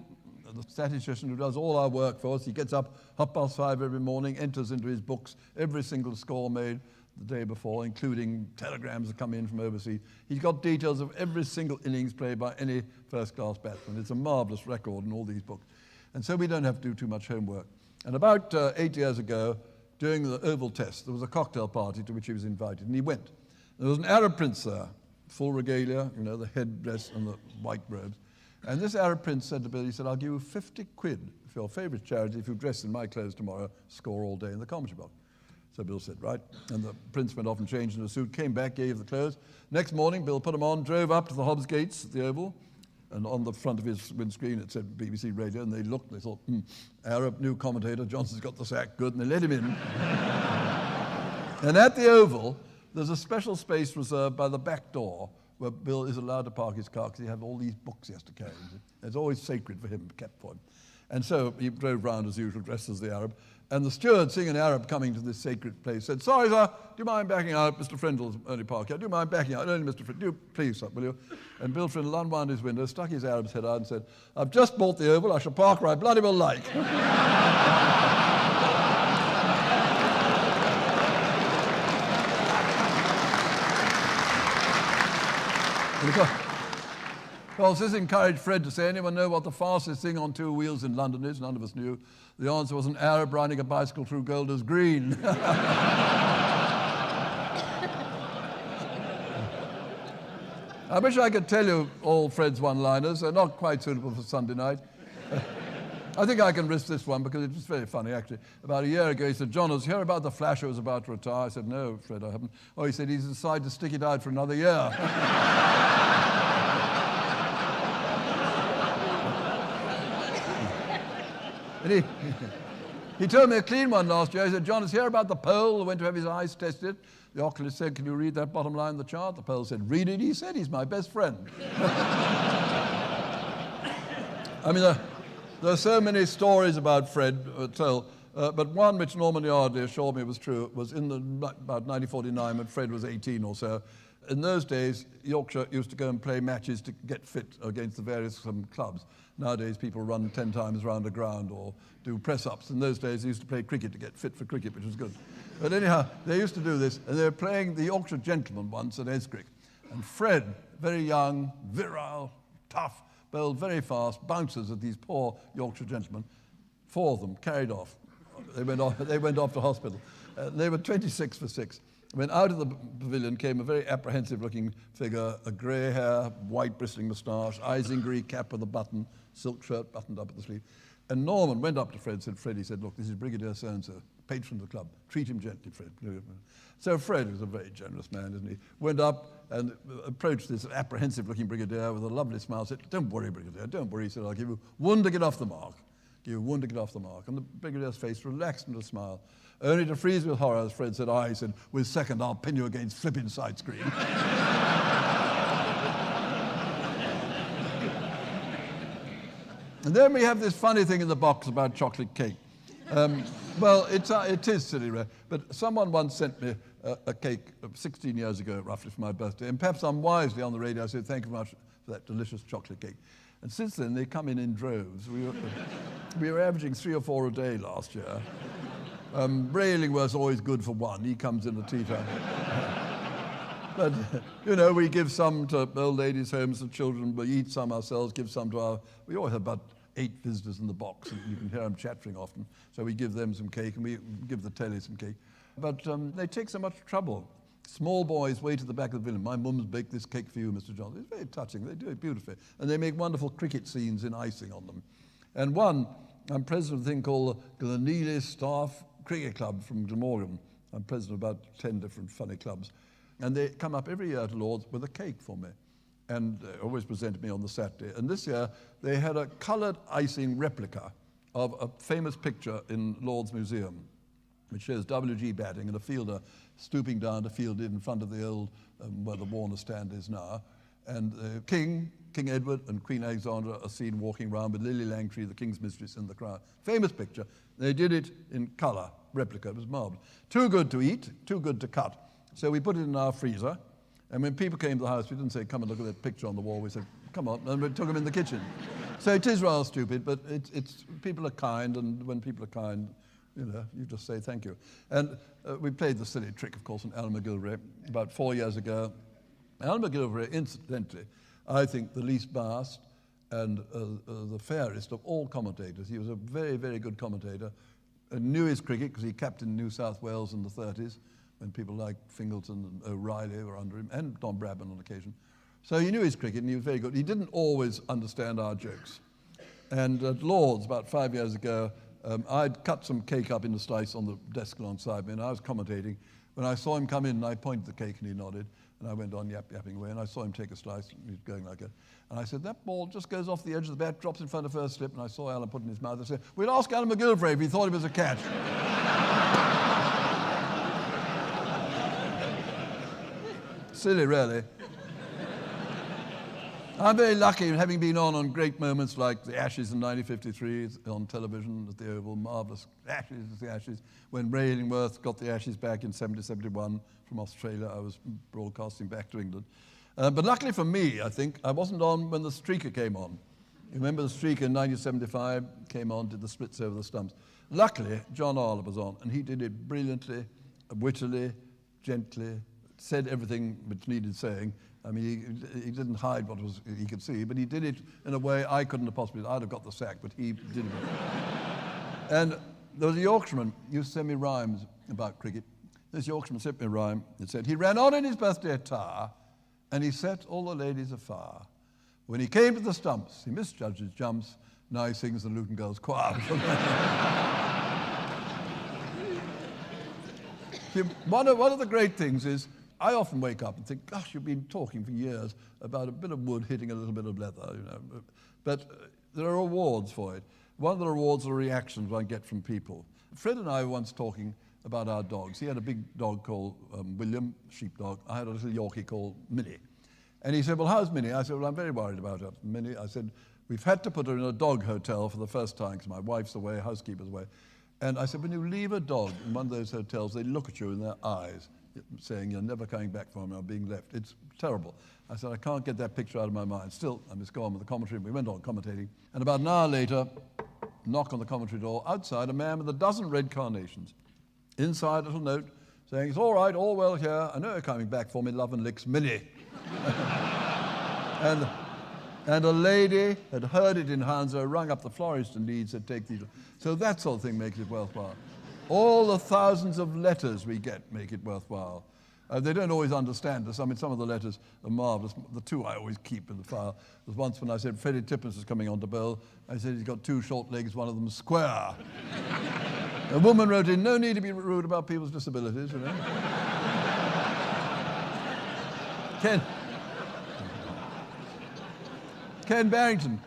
the statistician who does all our work for us. He gets up 5:30 every morning, enters into his books every single score made the day before, including telegrams that come in from overseas. He's got details of every single innings played by any first-class batsman. It's a marvellous record in all these books. And so we don't have to do too much homework. And about 8 years ago, during the Oval Test, there was a cocktail party to which he was invited, and he went. There was an Arab prince there, full regalia, you know, the headdress and the white robes. And this Arab prince said to Bill, he said, I'll give you 50 quid for your favourite charity if you dress in my clothes tomorrow, score all day in the commentary box. So Bill said, right. And the prince went off and changed into a suit, came back, gave the clothes. Next morning, Bill put them on, drove up to the Hobbs Gates at the Oval, And on the front of his windscreen it said BBC Radio, and they looked, they thought, Arab, new commentator, Johnson's got the sack, good, and they let him in. And at the Oval, there's a special space reserved by the back door where Bill is allowed to park his car because he has all these books he has to carry. It's always sacred for him, kept for him. And so he drove round as usual, dressed as the Arab. And the steward, seeing an Arab coming to this sacred place, said, "Sorry, sir, do you mind backing out? Mr. Frindle's only park here. Do you mind backing out? Only Mr. Frindle. Please, sir, will you?" And Bill Frindle unwound his window, stuck his Arab's head out and said, "I've just bought the Oval. I shall park where I bloody well like." Of course, this encouraged Fred to say, "Anyone know what the fastest thing on two wheels in London is?" None of us knew. The answer was an Arab riding a bicycle through Golders Green. I wish I could tell you all Fred's one-liners. They're not quite suitable for Sunday night. I think I can risk this one because it was very funny, actually. About a year ago, he said, "John, I was hearing about the Flasher was about to retire." I said, "No, Fred, I haven't." Oh, he said, "He's decided to stick it out for another year." And he told me a clean one last year. He said, "John, is here about the Pole who went to have his eyes tested. The oculist said, 'Can you read that bottom line in the chart?' The Pole said, 'Read it.' He said, 'He's my best friend.'" I mean, there are so many stories about Fred told, but one which Norman Yardley assured me was true was about 1949 when Fred was 18 or so. In those days, Yorkshire used to go and play matches to get fit against the various clubs. Nowadays, people run 10 times round a ground or do press-ups. In those days, they used to play cricket to get fit for cricket, which was good. But anyhow, they used to do this, and they were playing the Yorkshire Gentlemen once at Eccentric. And Fred, very young, virile, tough, bowled very fast, bounces at these poor Yorkshire gentlemen. 4 of them carried off. They went off to hospital. They were 26 for 6. When out of the pavilion came a very apprehensive-looking figure, a grey hair, white bristling moustache, Isingary cap with a button, silk shirt buttoned up at the sleeve. And Norman went up to Fred and said, "Fred," he said, "look, this is Brigadier so-and-so, patron of the club. Treat him gently, Fred." So Fred was a very generous man, isn't he? Went up and approached this apprehensive-looking brigadier with a lovely smile, said, "Don't worry, Brigadier, don't worry." He said, "I'll give you one to get off the mark. Give you one to get off the mark." And the brigadier's face relaxed into a smile, only to freeze with horror as Fred said, "He said, with second, I'll pin you against flipping side screen." And then we have this funny thing in the box about chocolate cake. Well, it is silly, but someone once sent me a cake 16 years ago, roughly, for my birthday, and perhaps unwisely on the radio I said, "Thank you very much for that delicious chocolate cake." And since then, they come in droves. We were averaging 3 or 4 a day last year. Railingworth's always good for one. He comes in a tea time. But, we give some to old ladies' homes and children. We eat some ourselves, give some to we always have about 8 visitors in the box, and you can hear them chattering often. So we give them some cake, and we give the telly some cake. But they take so much trouble. Small boys wait at the back of the village. "My mum's baked this cake for you, Mr. Johnson." It's very touching. They do it beautifully. And they make wonderful cricket scenes in icing on them. And I'm president of a thing called the Glenealy Staff Cricket Club from Glamorgan. I'm president of about 10 different funny clubs. And they come up every year to Lord's with a cake for me. And they always presented me on the Saturday. And this year, they had a coloured icing replica of a famous picture in Lord's Museum, which shows W.G. batting and a fielder stooping down to field it in front of the old, where the Warner stand is now. And King Edward and Queen Alexandra are seen walking around with Lily Langtry, the King's mistress, in the crowd. Famous picture. They did it in colour, replica. It was marvellous. Too good to eat, too good to cut. So we put it in our freezer. And when people came to the house, we didn't say, "Come and look at that picture on the wall." We said, "Come on," and we took them in the kitchen. So it is rather stupid, but it's people are kind, and when people are kind, you just say thank you. And we played the silly trick, of course, on Alan McGilvray about 4 years ago. Alan McGilvray, incidentally, I think the least biased and the fairest of all commentators. He was a very, very good commentator, and knew his cricket because he captained New South Wales in the 30s, when people like Fingleton and O'Reilly were under him, and Don Bradman on occasion. So he knew his cricket, and he was very good. He didn't always understand our jokes. And at Lord's, about 5 years ago, I'd cut some cake up into slice on the desk alongside me, and I was commentating. When I saw him come in, I pointed the cake, and he nodded. And I went on yapping away, and I saw him take a slice, and he was going like it. And I said, that ball just goes off the edge of the bat, drops in front of first slip, and I saw Alan put it in his mouth. I said, we'll ask Alan McGilvray if he thought it was a catch. Silly, really. I'm very lucky having been on great moments like the Ashes in 1953 on television at the Oval, marvellous the Ashes, when Ray Illingworth got the Ashes back in 70-71 from Australia. I was broadcasting back to England. But luckily for me, I think, I wasn't on when the streaker came on. You remember the streaker in 1975 came on, did the splits over the stumps. Luckily, John Arler was on, and he did it brilliantly, wittily, gently, said everything which needed saying. I mean, he didn't hide what he could see, but he did it in a way I couldn't have possibly. I'd have got the sack, but he did it. And there was a Yorkshireman who used to send me rhymes about cricket. This Yorkshireman sent me a rhyme. It said, he ran on in his birthday attire, and he set all the ladies afire. When he came to the stumps, he misjudged his jumps. Now he sings the Luton Girls Choir. See, one of the great things is, I often wake up and think, gosh, you've been talking for years about a bit of wood hitting a little bit of leather, you know. But there are awards for it. One of the rewards are reactions I get from people. Fred and I were once talking about our dogs. He had a big dog called William, sheepdog. I had a little Yorkie called Minnie. And he said, well, how's Minnie? I said, well, I'm very worried about her. Minnie, I said, we've had to put her in a dog hotel for the first time because my wife's away, housekeeper's away. And I said, when you leave a dog in one of those hotels, they look at you in their eyes, saying you're never coming back from me or being left. It's terrible. I said, I can't get that picture out of my mind. Still, I must go on with the commentary. We went on commentating. And about an hour later, knock on the commentary door. Outside, a man with a dozen red carnations. Inside, a little note saying, it's all right, all well here. I know you're coming back for me, love and licks, Minnie. And a lady had heard it in Hounslow, rung up the florist and Leeds, said, take these. So that sort of thing makes it worthwhile. All the thousands of letters we get make it worthwhile. They don't always understand us. I mean, some of the letters are marvellous. The two I always keep in the file. There was once when I said, Freddie Tippins is coming on to bowl. I said, he's got two short legs, one of them square. A woman wrote in, no need to be rude about people's disabilities, you know. Ken Barrington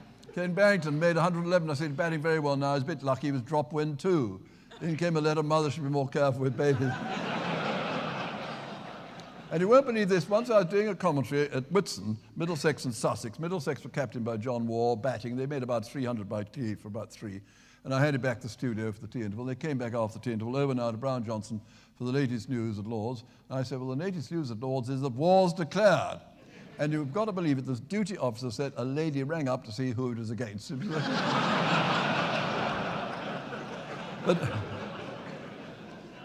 made 111. I said, he's batting very well now. He's a bit lucky. He was drop wind too. In came a letter, mother should be more careful with babies. And you won't believe this, once I was doing a commentary at Whitsun, Middlesex and Sussex. Middlesex were captained by John Waugh, batting. They made about 300 by tea for about 3. And I headed back to the studio for the tea interval. They came back after the tea interval, over now to Brown Johnson for the latest news at Lord's. And I said, well, the latest news at Lord's is that war's declared. And you've got to believe it, this duty officer said a lady rang up to see who it was against.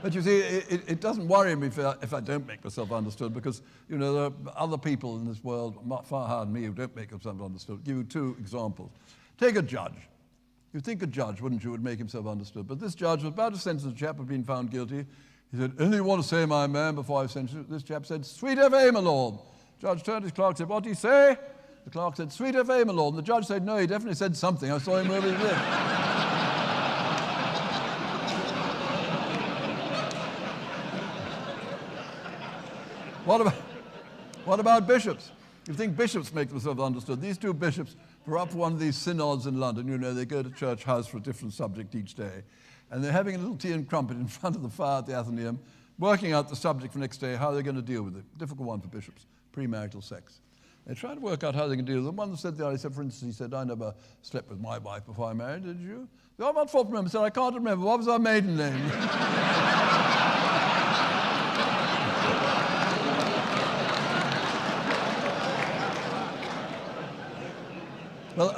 But you see, it doesn't worry me if I don't make myself understood, because, you know, there are other people in this world far higher than me who don't make themselves understood. I'll give you 2 examples. Take a judge. You'd think a judge, wouldn't you, would make himself understood. But this judge was about to sentence a chap who had been found guilty. He said, anything you want to say, my man, before I sentence you? This chap said, sweet F.A., my lord. Judge turned to his clerk and said, what did he say? The clerk said, sweet F.A., my lord. And the judge said, no, he definitely said something. I saw him move his lips. What about bishops? You think bishops make themselves understood? These 2 bishops were up for one of these synods in London. You know, they go to church house for a different subject each day. And they're having a little tea and crumpet in front of the fire at the Athenaeum, working out the subject for next day, how they're going to deal with it. Difficult one for bishops, premarital sex. They're trying to work out how they can deal with it. One said, for instance, he said, I never slept with my wife before I married, did you? The other one thought from him and said, I can't remember. What was our maiden name? Well,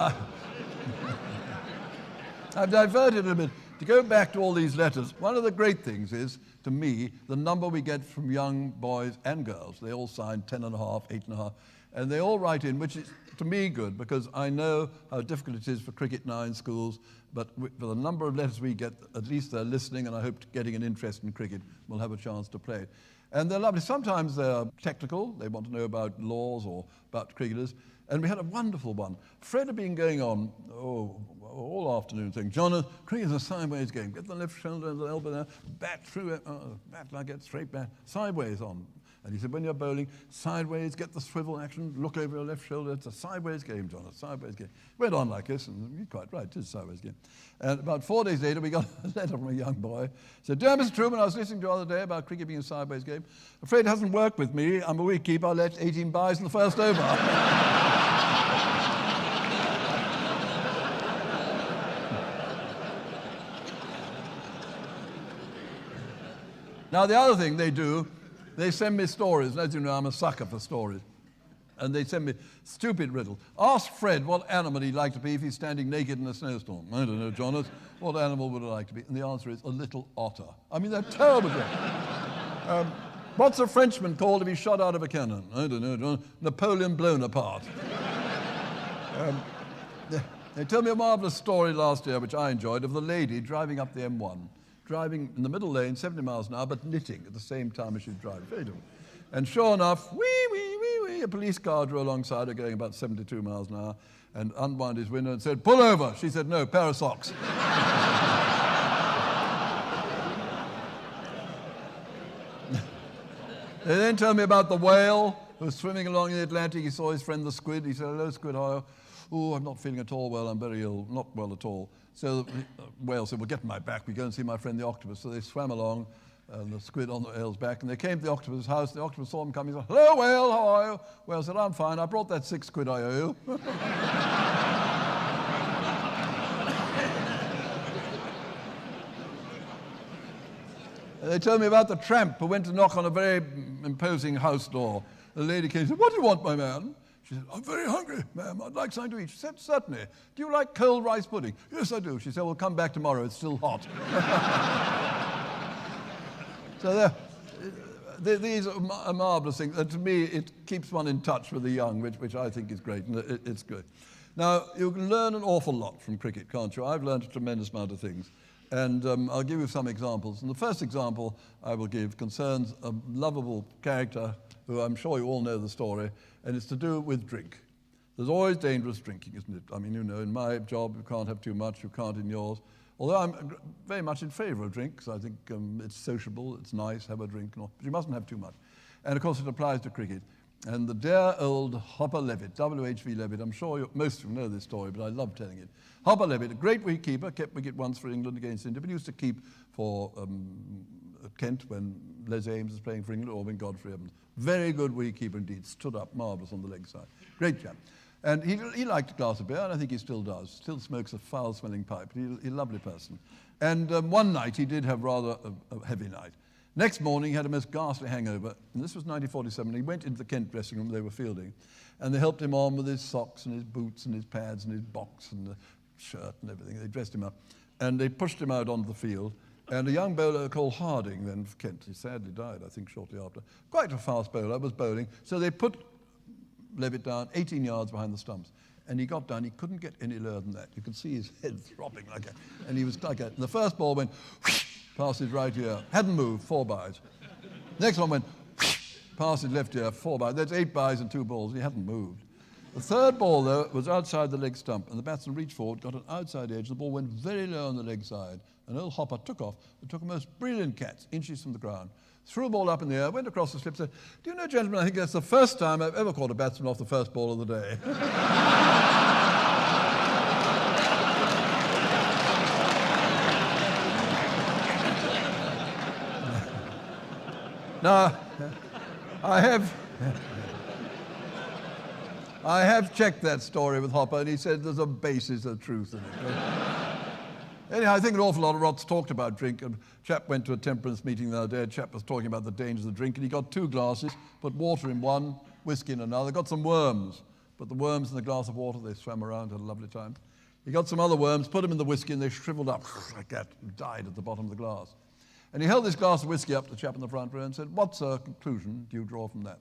I've diverted a bit. To go back to all these letters, one of the great things is, to me, the number we get from young boys and girls. They all sign 10.5, 8.5, and they all write in, which is, to me, good, because I know how difficult it is for cricket now in schools, but for the number of letters we get, at least they're listening, and I hope getting an interest in cricket will have a chance to play. And they're lovely. Sometimes they're technical. They want to know about laws or about cricketers. And we had a wonderful one. Fred had been going on, all afternoon saying, John, cricket is a sideways game. Get the left shoulder and the elbow there, bat through it, bat like it, straight bat, sideways on. And he said, when you're bowling, sideways, get the swivel action, look over your left shoulder. It's a sideways game, John, a sideways game. Went on like this, and you're quite right, it is a sideways game. And about 4 days later, we got a letter from a young boy. Said, dear Mr. Truman, I was listening to you the other day about cricket being a sideways game. Afraid it hasn't worked with me. I'm a wicketkeeper. I let 18 byes in the first over. Now, the other thing they do, they send me stories. And as you know, I'm a sucker for stories. And they send me stupid riddle. Ask Fred what animal he'd like to be if he's standing naked in a snowstorm. I don't know, Jonas. What animal would I like to be? And the answer is a little otter. I mean, they're terrible jokes. What's a Frenchman called if he's shot out of a cannon? I don't know, John. Napoleon blown apart. They tell me a marvelous story last year, which I enjoyed, of the lady driving up the M1. Driving in the middle lane, 70 miles an hour, but knitting at the same time as she's driving. Very different. And sure enough, a police car drew alongside her going about 72 miles an hour and unwound his window and said, pull over. She said, no, pair of socks. They then tell me about the whale who was swimming along in the Atlantic. He saw his friend the squid. He said, hello, squid, how are you? Oh, I'm not feeling at all well. I'm very ill. Not well at all. So the whale said, well, get on my back. We go and see my friend the octopus. So they swam along, the squid on the whale's back, and they came to the octopus' house. The octopus saw them coming. He said, hello, whale, how are you? Whale said, I'm fine. I brought that 6 quid I owe you. They told me about the tramp who went to knock on a very imposing house door. The lady came and said, what do you want, my man? She said, I'm very hungry, ma'am. I'd like something to eat. She said, certainly. Do you like cold rice pudding? Yes, I do. She said, well, come back tomorrow. It's still hot. So these are marvelous things. And to me, it keeps one in touch with the young, which I think is great. And it's good. Now, you can learn an awful lot from cricket, can't you? I've learned a tremendous amount of things. And I'll give you some examples. And the first example I will give concerns a lovable character who I'm sure you all know the story, and it's to do with drink. There's always dangerous drinking, isn't it? I mean, you know, in my job, you can't have too much, you can't in yours. Although I'm very much in favor of drinks. I think it's sociable, it's nice, have a drink, but you mustn't have too much. And of course, it applies to cricket. And the dear old Hopper Levitt, W.H.V. Levitt, I'm sure most of you know this story, but I love telling it. Hopper Levitt, a great wicketkeeper, kept wicket once for England against India, but he used to keep for Kent when Les Ames was playing for England, or when Godfrey Evans. Very good wicketkeeper indeed, stood up marvellous on the leg side. Great chap. And he liked a glass of beer, and I think he still does. Still smokes a foul-smelling pipe. He's a lovely person. And one night he did have rather a heavy night. Next morning, he had a most ghastly hangover, and this was 1947. He went into the Kent dressing room they were fielding, and they helped him on with his socks and his boots and his pads and his box and the shirt and everything. They dressed him up, and they pushed him out onto the field. And a young bowler called Harding, then for Kent, he sadly died, I think, shortly after. Quite a fast bowler, was bowling. So they put Levitt down 18 yards behind the stumps. And he got down, he couldn't get any lower than that. You could see his head throbbing like that. And he was like that. And the first ball went past his right ear. Hadn't moved, 4 byes. Next one went past his left ear, 4 byes. That's 8 byes and 2 balls. He hadn't moved. The third ball, though, was outside the leg stump, and the batsman reached forward, got an outside edge. The ball went very low on the leg side. And old Hopper took off, and took a most brilliant catch, inches from the ground. Threw a ball up in the air, went across the slip, said, do you know, gentlemen, I think that's the first time I've ever caught a batsman off the first ball of the day. Now, I have checked that story with Hopper, and he said there's a basis of truth in it. Anyhow, I think an awful lot of rot's talked about drink. A chap went to a temperance meeting the other day. A chap was talking about the dangers of drink, and he got 2 glasses, put water in one, whiskey in another. Got some worms. Put the worms in the glass of water. They swam around, had a lovely time. He got some other worms, put them in the whiskey, and they shriveled up like that, and died at the bottom of the glass. And he held this glass of whiskey up to the chap in the front row and said, what conclusion do you draw from that?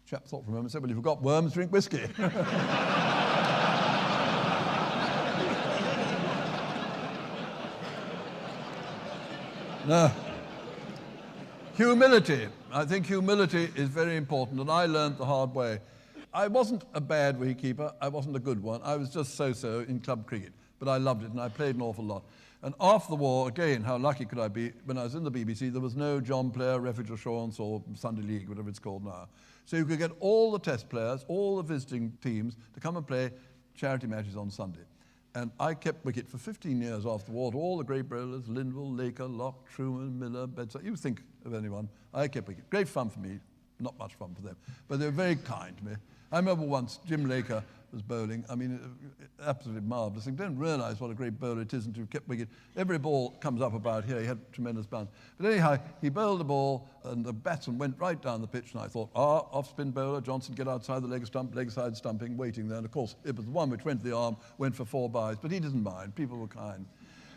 The chap thought for a moment and said, well, if you've got worms, drink whiskey. No. Humility. I think humility is very important, and I learned the hard way. I wasn't a bad wicketkeeper. I wasn't a good one. I was just so-so in club cricket, but I loved it, and I played an awful lot. And after the war, again, how lucky could I be? When I was in the BBC, there was no John Player, Refuge Assurance, or Sunday League, whatever it's called now. So you could get all the test players, all the visiting teams to come and play charity matches on Sunday. And I kept wicket for 15 years after the war to all the great bowlers, Linville, Laker, Locke, Truman, Miller, Bedside. You think of anyone. I kept wicket. Great fun for me, not much fun for them. But they were very kind to me. I remember once Jim Laker was bowling. I mean, absolutely marvellous. You don't realise what a great bowler it is until you kept wicket. Every ball comes up about here. He had tremendous bounce. But anyhow, he bowled the ball, and the batsman went right down the pitch, and I thought, off-spin bowler, Johnson, get outside the leg stump, leg side stumping, waiting there. And, of course, it was the one which went to the arm, went for 4 byes, but he didn't mind. People were kind.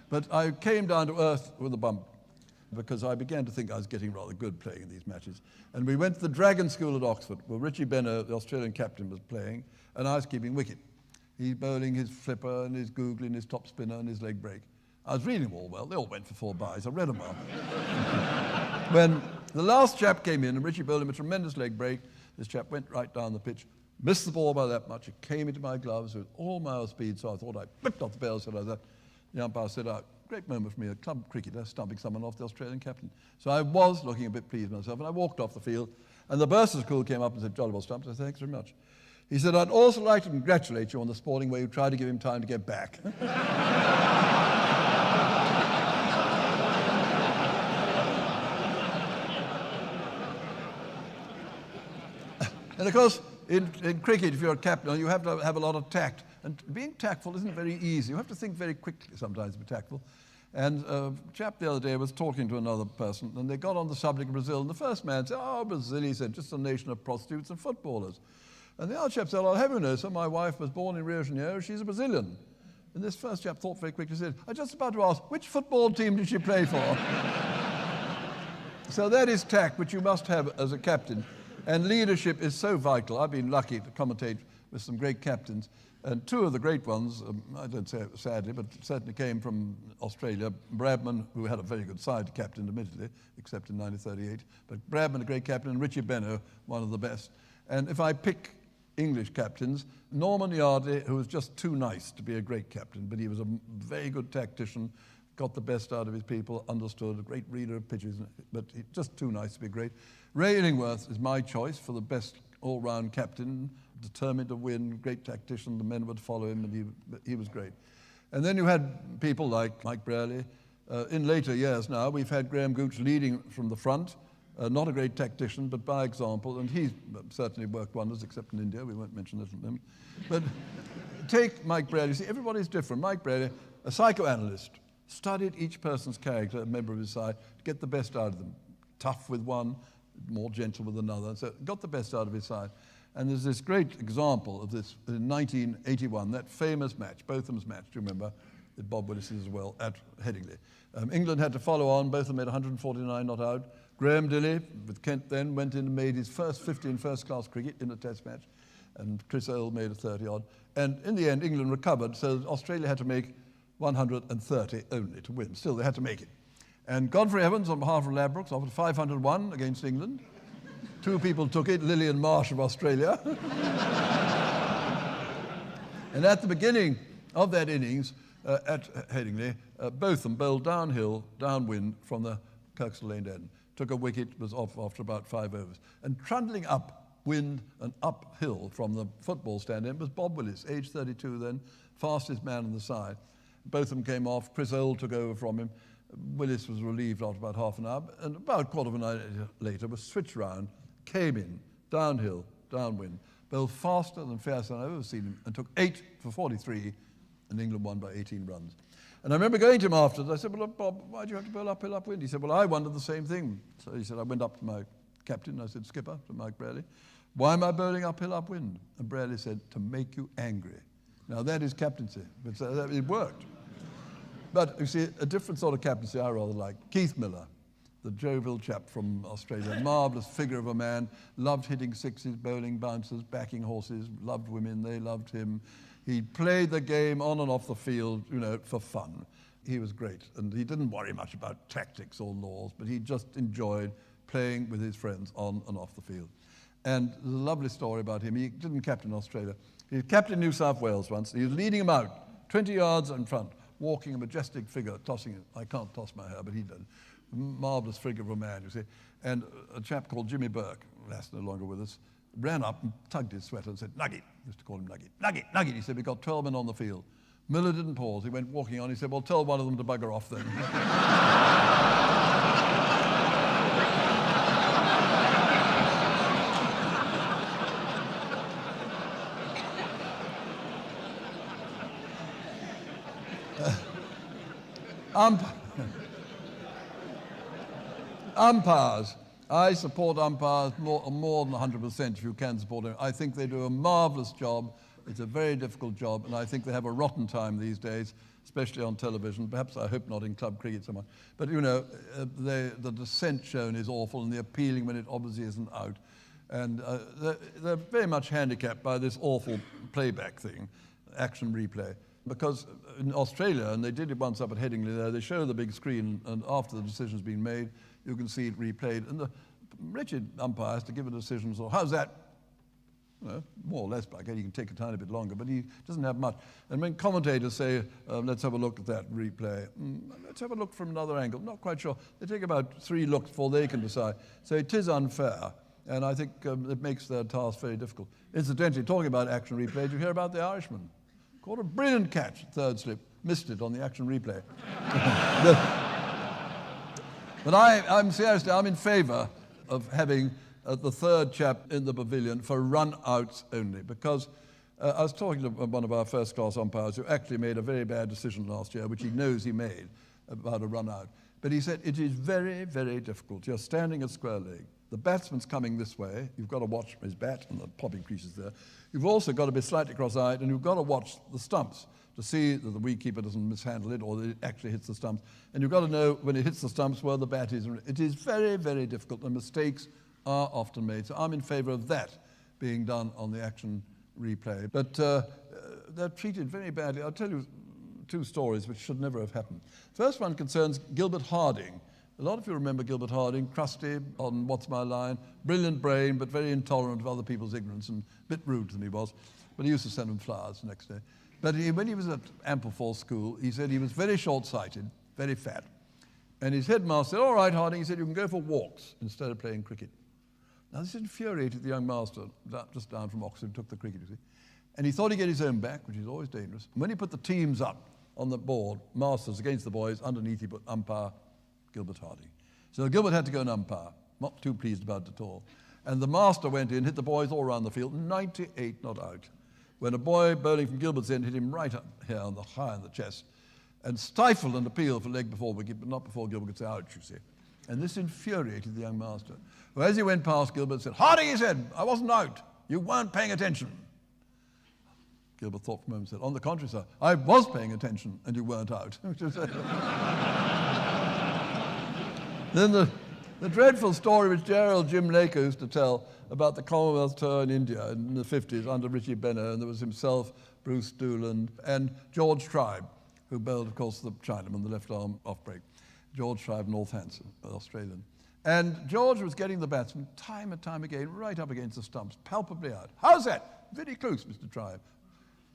But I came down to earth with a bump, because I began to think I was getting rather good playing in these matches. And we went to the Dragon School at Oxford, where Richie Benner, the Australian captain, was playing, and I was keeping wicket. He's bowling his flipper and his googly and his top spinner and his leg break. I was reading them all well. They all went for 4 byes. I read them all. When the last chap came in, and Richie bowled him a tremendous leg break, this chap went right down the pitch, missed the ball by that much. It came into my gloves with all my speed, so I thought I flipped off the bail, said like that. The umpire said, great moment for me, a club cricketer stumping someone off, the Australian captain. So I was looking a bit pleased with myself, and I walked off the field, and the bursar school came up and said, jolly well stumped. I said, thanks very much. He said, I'd also like to congratulate you on the sporting way you tried to give him time to get back. And of course, in cricket, if you're a captain, you have to have a lot of tact. And being tactful isn't very easy. You have to think very quickly sometimes to be tactful. And a chap the other day was talking to another person, and they got on the subject of Brazil. And the first man said, Brazil, he said, just a nation of prostitutes and footballers. And the other chap said, I'll have you know, sir, my wife was born in Rio de Janeiro, she's a Brazilian. And this first chap thought very quickly, said, I was just about to ask, which football team did she play for? So that is tact, which you must have as a captain. And leadership is so vital. I've been lucky to commentate with some great captains. And 2 of the great ones, I don't say it sadly, but certainly came from Australia. Bradman, who had a very good side captain, admittedly, except in 1938. But Bradman, a great captain, and Richie Benner, one of the best. And if I pick English captains, Norman Yardley, who was just too nice to be a great captain, but he was a very good tactician, got the best out of his people, understood, a great reader of pitches, but just too nice to be great. Ray Illingworth is my choice for the best all-round captain, determined to win, great tactician, the men would follow him, and he was great. And then you had people like Mike Brearley. In later years now, we've had Graham Gooch leading from the front, not a great tactician, but by example, and he's certainly worked wonders, except in India, we won't mention this from him. But take Mike Brearley. See, everybody's different. Mike Brearley, a psychoanalyst, studied each person's character, a member of his side, to get the best out of them. Tough with one, more gentle with another, so got the best out of his side. And there's this great example of this in 1981, that famous match, Botham's match, do you remember, with Bob Willis as well, at Headingley. England had to follow on, Botham made 149 not out. Graham Dilley, with Kent then, went in and made his first 50 in first-class cricket in a test match, and Chris Earle made a 30-odd. And in the end, England recovered, so Australia had to make 130 only to win. Still, they had to make it. And Godfrey Evans, on behalf of Ladbrokes, offered 501 against England. 2 people took it, Lillian Marsh of Australia. And at the beginning of that innings at Headingley, Botham bowled downhill, downwind from the Kirkstall Lane end. Took a wicket, was off after about 5 overs. And trundling upwind and uphill from the football stand end was Bob Willis, age 32 then, fastest man on the side. Botham came off, Chris Earle took over from him. Willis was relieved after about half an hour, and about a quarter of an hour later was switched round, came in, downhill, downwind, bowled faster than Fairson I've ever seen him, and took 8 for 43, and England won by 18 runs. And I remember going to him afterwards, I said, well, look, Bob, why do you have to bowl uphill, upwind? He said, well, I wondered the same thing. So he said, I went up to my captain, I said, skipper, to Mike Brearley, why am I bowling uphill, upwind? And Brearley said, to make you angry. Now that is captaincy, but it worked. But you see, a different sort of captaincy I rather like. Keith Miller, the jovial chap from Australia, marvellous figure of a man, loved hitting sixes, bowling bouncers, backing horses, loved women, they loved him. He played the game on and off the field, you know, for fun. He was great, and he didn't worry much about tactics or laws, but he just enjoyed playing with his friends on and off the field. And there's a lovely story about him. He didn't captain Australia. He captained New South Wales once. He was leading them out, 20 yards in front. walking a majestic figure, tossing it. I can't toss my hair, but he did. A marvellous figure of a man, you see. And a chap called Jimmy Burke, that's no longer with us, ran up and tugged his sweater and said, "Nugget," used to call him Nugget. "Nugget, Nugget," he said, "we've got 12 men on the field." Miller didn't pause. He went walking on. He said, "Well, tell one of them to bugger off then." Umpires. I support umpires more than 100% if you can support them. I think they do a marvellous job. It's a very difficult job, and I think they have a rotten time these days, especially on television. Perhaps, I hope not in club cricket so much. But, you know, the dissent shown is awful, and the appealing when it obviously isn't out. And they're very much handicapped by this awful playback thing, action replay. Because in Australia, and they did it once up at Headingley there, they show the big screen, and after the decision's been made, you can see it replayed. And the wretched umpire has to give a decision, so how's that? You know, more or less, like he can take a tiny bit longer, but he doesn't have much. And when commentators say, let's have a look at that replay, let's have a look from another angle, not quite sure. They take about 3 looks before they can decide. So it is unfair, and I think it makes their task very difficult. Incidentally, talking about action replay, did you hear about the Irishman? Caught a brilliant catch, third slip, missed it on the action replay. But I'm seriously, I'm in favour of having the third chap in the pavilion for run-outs only, because I was talking to one of our first-class umpires who actually made a very bad decision last year, which he knows he made, about a run-out. But he said, it is very, very difficult. You're standing at square leg. The batsman's coming this way. You've got to watch his bat and the popping creases there. You've also got to be slightly cross-eyed, and you've got to watch the stumps to see that the wicketkeeper doesn't mishandle it or that it actually hits the stumps. And you've got to know when it hits the stumps where the bat is. It is very, very difficult, and mistakes are often made. So I'm in favour of that being done on the action replay. But they're treated very badly. I'll tell you 2 stories which should never have happened. First one concerns Gilbert Harding. A lot of you remember Gilbert Harding, crusty on What's My Line, brilliant brain, but very intolerant of other people's ignorance, and a bit rude than he was. But he used to send them flowers the next day. But when he was at Ampleforth School, he said he was very short-sighted, very fat. And his headmaster said, "All right, Harding," he said, "you can go for walks instead of playing cricket." Now, this infuriated the young master, just down from Oxford, took the cricket, you see. And he thought he'd get his own back, which is always dangerous. And when he put the teams up on the board, masters against the boys, underneath he put umpire Gilbert Harding. So Gilbert had to go and umpire, not too pleased about it at all. And the master went in, hit the boys all around the field, 98 not out. When a boy bowling from Gilbert's end hit him right up here on the high in the chest, and stifled an appeal for leg before wicket, but not before Gilbert could say ouch, you see. And this infuriated the young master. Well, as he went past, Gilbert said, "Harding," he said, "I wasn't out. You weren't paying attention." Gilbert thought for a moment and said, "On the contrary, sir, I was paying attention and you weren't out." Then the dreadful story which Gerald Jim Laker used to tell about the Commonwealth tour in India in the 50s under Richie Benner, and there was himself, Bruce Doolan, and George Tribe, who bowled, of course, the Chinaman, the left arm off break. George Tribe, Northampton, Australian. And George was getting the batsman time and time again right up against the stumps, palpably out. "How's that?" "Very close, Mr. Tribe."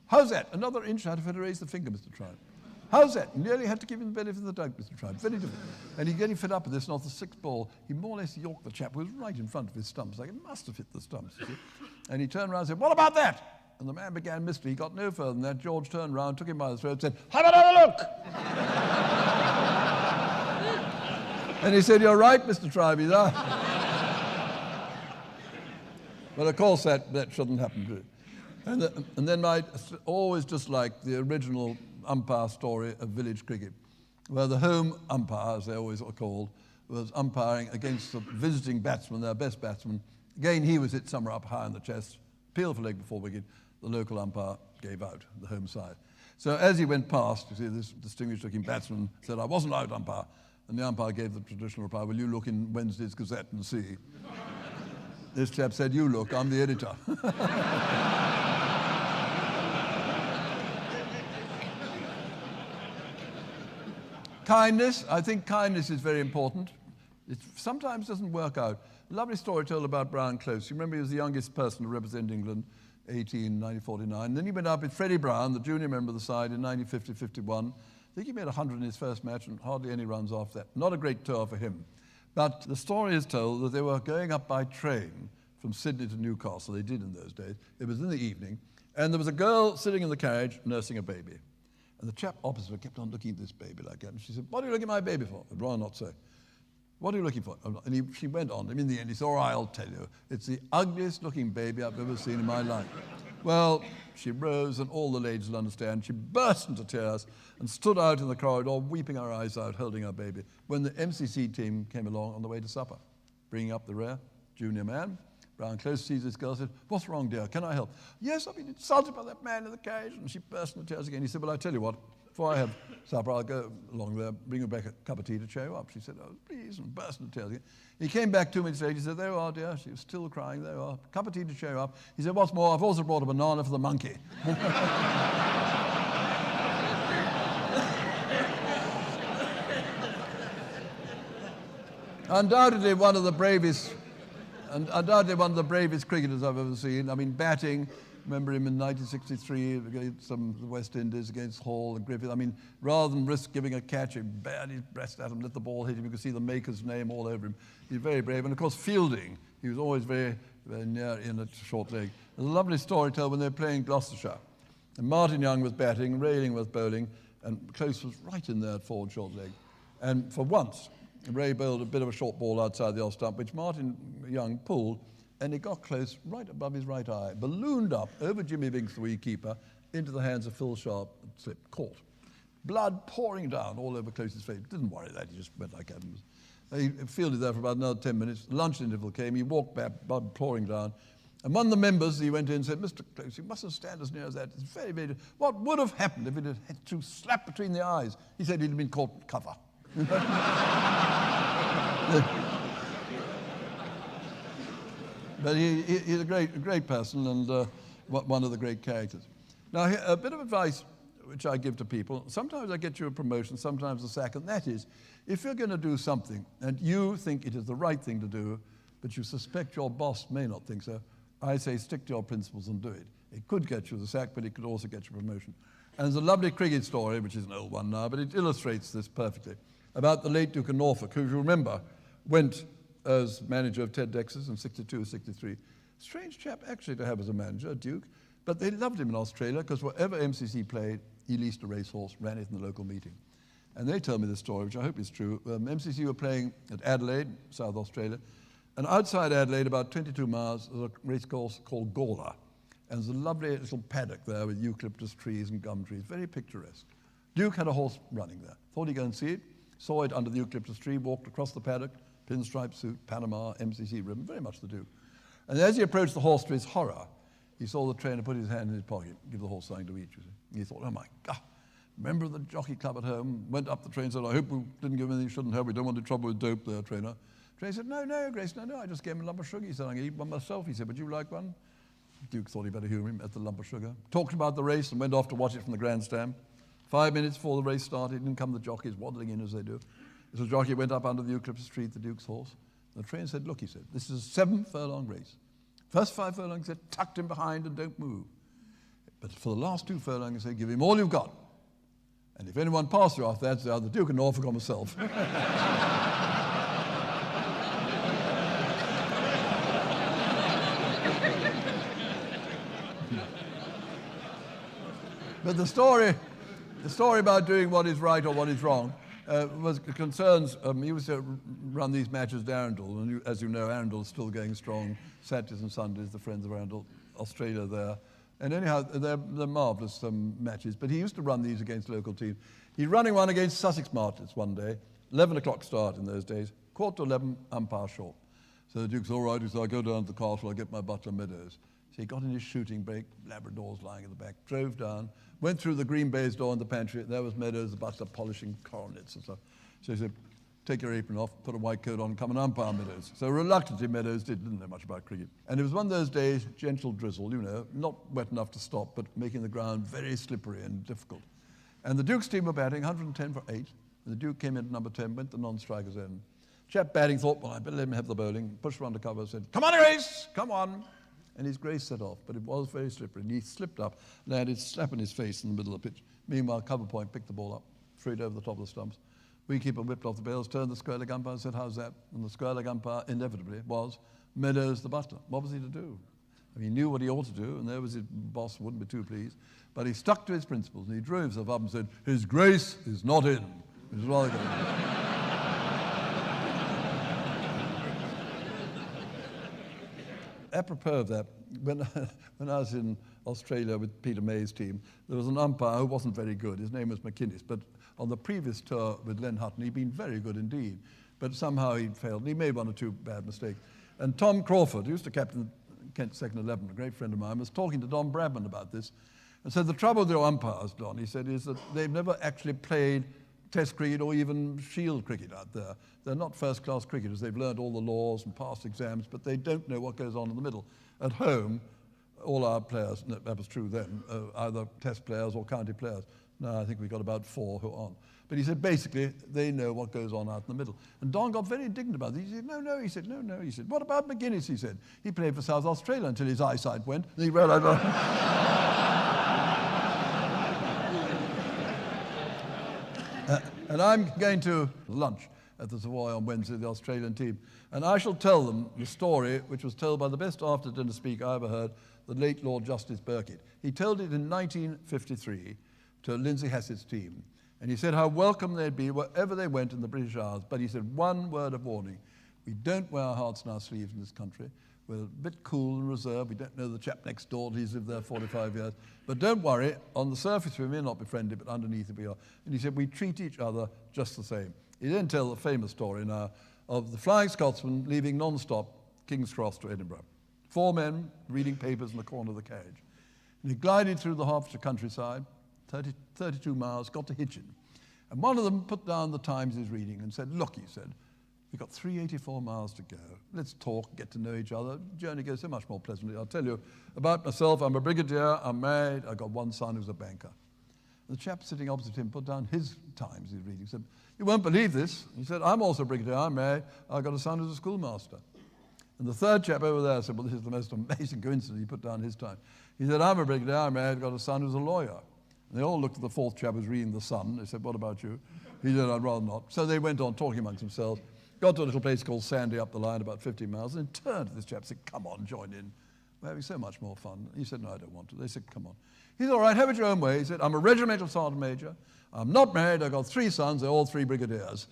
"How's that?" "Another inch out if I had to raise the finger, Mr. Tribe." "How's that?" "Nearly had to give him the benefit of the doubt, Mr. Tribe." Very different. And he's getting fed up with this, and off the 6th ball, he more or less yorked the chap who was right in front of his stumps, like it must have hit the stumps, you see. And he turned around and said, "What about that?" And the man began mystery. He got no further than that. George turned round, took him by the throat, and said, "Have another look!" And he said, "You're right, Mr. Tribe." But of course that shouldn't happen to it. And then I always disliked the original umpire story of village cricket, where the home umpire, as they always are called, was umpiring against the visiting batsman, their best batsman. Again, he was hit somewhere up high in the chest, appealed for leg before wicket. The local umpire gave out, the home side. So as he went past, you see, this distinguished-looking batsman said, "I wasn't out, umpire." And the umpire gave the traditional reply, "Will you look in Wednesday's Gazette and see?" This chap said, "You look, I'm the editor." Kindness, I think kindness is very important. It sometimes doesn't work out. A lovely story told about Brian Close. You remember he was the youngest person to represent England, 1949. Then he went up with Freddie Brown, the junior member of the side, in 1950-51. I think he made 100 in his first match and hardly any runs after that. Not a great tour for him. But the story is told that they were going up by train from Sydney to Newcastle. They did in those days. It was in the evening. And there was a girl sitting in the carriage nursing a baby. And the chap opposite her kept on looking at this baby like that. And she said, "What are you looking at my baby for?" I'd rather not say. "What are you looking for?" And she went on. In the end, he said, "All right, I'll tell you. It's the ugliest looking baby I've ever seen in my life." Well, she rose, and all the ladies will understand. She burst into tears and stood out in the corridor, weeping her eyes out, holding her baby, when the MCC team came along on the way to supper, bringing up the rear, junior man. Brown close sees this girl, said, "What's wrong, dear? Can I help?" "Yes, I've been insulted by that man in the carriage." And she burst into tears again. He said, "Well, I tell you what, before I have supper, I'll go along there, bring you back a cup of tea to cheer you up." She said, "Oh, please," and burst into tears again. He came back 2 minutes later. He said, "There you are, dear." She was still crying. "There you are. Cup of tea to cheer you up." He said, "What's more, I've also brought a banana for the monkey." Undoubtedly one of the bravest cricketers I've ever seen. I mean, batting, remember him in 1963 against the West Indies, against Hall and Griffith. I mean, rather than risk giving a catch, he bared his breast at him, let the ball hit him. You could see the maker's name all over him. He's very brave. And of course, fielding, he was always very, very near in at short leg. There's a lovely story told when they were playing Gloucestershire. And Martin Young was batting, Rayling was bowling, and Close was right in there at forward short leg. And for once, Ray bowled a bit of a short ball outside the off stump, which Martin Young pulled, and it got Close right above his right eye, ballooned up over Jimmy Binks, the wicket-keeper, into the hands of Phil Sharp, and slipped, caught. Blood pouring down all over Close's face. Didn't worry that, he just went like that. He fielded there for about another 10 minutes. The lunch interval came, he walked back, blood pouring down. And one of the members, he went in and said, "Mr. Close, you mustn't stand as near as that. It's very, very... What would have happened if it had to slap between the eyes?" He said he'd been caught cover. But he's a great person and one of the great characters. Now, a bit of advice which I give to people. Sometimes I get you a promotion, sometimes a sack, and that is, if you're going to do something and you think it is the right thing to do, but you suspect your boss may not think so, I say stick to your principles and do it. It could get you the sack, but it could also get you a promotion. And there's a lovely cricket story, which is an old one now, but it illustrates this perfectly, about the late Duke of Norfolk, who, if you remember, went as manager of Ted Dexter's in 62, 63. Strange chap actually to have as a manager, Duke, but they loved him in Australia because wherever MCC played, he leased a racehorse, ran it in the local meeting. And they tell me this story, which I hope is true. MCC were playing at Adelaide, South Australia, and outside Adelaide, about 22 miles, there's a racecourse called Gawler. And there's a lovely little paddock there with eucalyptus trees and gum trees, very picturesque. Duke had a horse running there. Thought he'd go and see it, saw it under the eucalyptus tree, walked across the paddock, pinstripe suit, Panama, MCC ribbon, very much the Duke. And as he approached the horse, to his horror, he saw the trainer put his hand in his pocket, give the horse something to eat, you see. And he thought, "Oh my God, member of the jockey club at home," went up the train and said, "I hope we didn't give him anything you shouldn't have. We don't want any trouble with dope there, trainer." Trainer said, No, Grace, no, I just gave him a lump of sugar." He said, "I'm going to eat one myself." He said, "Would you like one?" Duke thought he'd better humour him at the lump of sugar. Talked about the race and went off to watch it from the grandstand. 5 minutes before the race started, in come the jockeys waddling in as they do. The jockey went up under the eucalyptus tree, the Duke's horse. The trainer said, "Look," he said, "this is a 7-furlong race. First 5 furlongs, he said, tucked him behind and don't move. But for the last 2 furlongs, he said, give him all you've got. And if anyone passes you after that, it's either the Duke of Norfolk or myself." But the story about doing what is right or what is wrong concerns, he used to run these matches at Arundel, and as you know, Arundel is still going strong, Saturdays and Sundays, the Friends of Arundel, Australia there. And anyhow, they're marvellous matches, but he used to run these against local teams. He's running one against Sussex Martins one day, 11 o'clock start in those days, 11:15, umpire short. So the Duke's all right, he said, "I'll go down to the castle, I'll get my butler Meadows." So he got in his shooting brake, Labradors lying in the back, drove down, went through the green baize door in the pantry. There was Meadows, the butler, polishing coronets and stuff. So he said, "Take your apron off, put a white coat on, come and umpire, Meadows." So reluctantly, Meadows didn't know much about cricket. And it was one of those days, gentle drizzle, not wet enough to stop, but making the ground very slippery and difficult. And the Duke's team were batting 110 for 8. And the Duke came in at number 10, went to non-strikers end. Chap batting thought, well, I better let him have the bowling. Pushed her under cover, said, "Come on, Grace, come on." And his Grace set off, but it was very slippery. And he slipped up, landed slap in his face in the middle of the pitch. Meanwhile, cover point picked the ball up, threw it over the top of the stumps. Wicketkeeper whipped off the bails, turned the square leg umpire and said, how's that? And the square leg umpire, inevitably, was Meadows the butler. What was he to do? I mean, he knew what he ought to do, and there was his boss, wouldn't be too pleased. But he stuck to his principles, and he drew himself up and said, His Grace is not in. It was rather good. Apropos of that, when I was in Australia with Peter May's team, there was an umpire who wasn't very good. His name was McInnes, but on the previous tour with Len Hutton, he'd been very good indeed. But somehow he'd failed, and he made one or two bad mistakes. And Tom Crawford, who used to captain Kent second 11, a great friend of mine, was talking to Don Bradman about this, and said, the trouble with your umpires, Don, he said, is that they've never actually played Test cricket or even Shield cricket out there. They're not first-class cricketers. They've learned all the laws and passed exams, but they don't know what goes on in the middle. At home, all our players, and that was true then, either Test players or county players. Now I think we've got about 4 who aren't. But he said, basically, they know what goes on out in the middle. And Don got very indignant about it. He said, no. He said, no. He said, what about McGuinness? He said, he played for South Australia until his eyesight went, and he realized, and I'm going to lunch at the Savoy on Wednesday, the Australian team, and I shall tell them the story which was told by the best after-dinner speaker I ever heard, the late Lord Justice Burkitt. He told it in 1953 to Lindsay Hassett's team, and he said how welcome they'd be wherever they went in the British Isles, but he said one word of warning: we don't wear our hearts in our sleeves in this country. We're a bit cool and reserved. We don't know the chap next door. He's lived there 45 years. But don't worry, on the surface we may not be friendly, but underneath we are. And he said, we treat each other just the same. He then tells the famous story now of the Flying Scotsman leaving non-stop King's Cross to Edinburgh. 4 men reading papers in the corner of the carriage. And he glided through the Hertfordshire countryside, 32 miles, got to Hitchin. And one of them put down the Times he was reading and said, look, he said, we've got 384 miles to go. Let's talk, get to know each other. The journey goes so much more pleasantly. I'll tell you about myself. I'm a brigadier, I'm married, I've got one son who's a banker. And the chap sitting opposite him put down his Times he's reading. He said, you won't believe this. He said, I'm also a brigadier, I'm married, I've got a son who's a schoolmaster. And the third chap over there said, well, this is the most amazing coincidence. He put down his Times. He said, I'm a brigadier, I'm married, I've got a son who's a lawyer. And they all looked at the fourth chap who's reading The Sun. They said, what about you? He said, I'd rather not. So they went on talking amongst themselves. Got to a little place called Sandy up the line, about 50 miles, and turned to this chap and said, come on, join in. We're having so much more fun. He said, no, I don't want to. They said, come on. He said, all right, have it your own way. He said, I'm a regimental sergeant major. I'm not married. I've got 3 sons. They're all 3 brigadiers.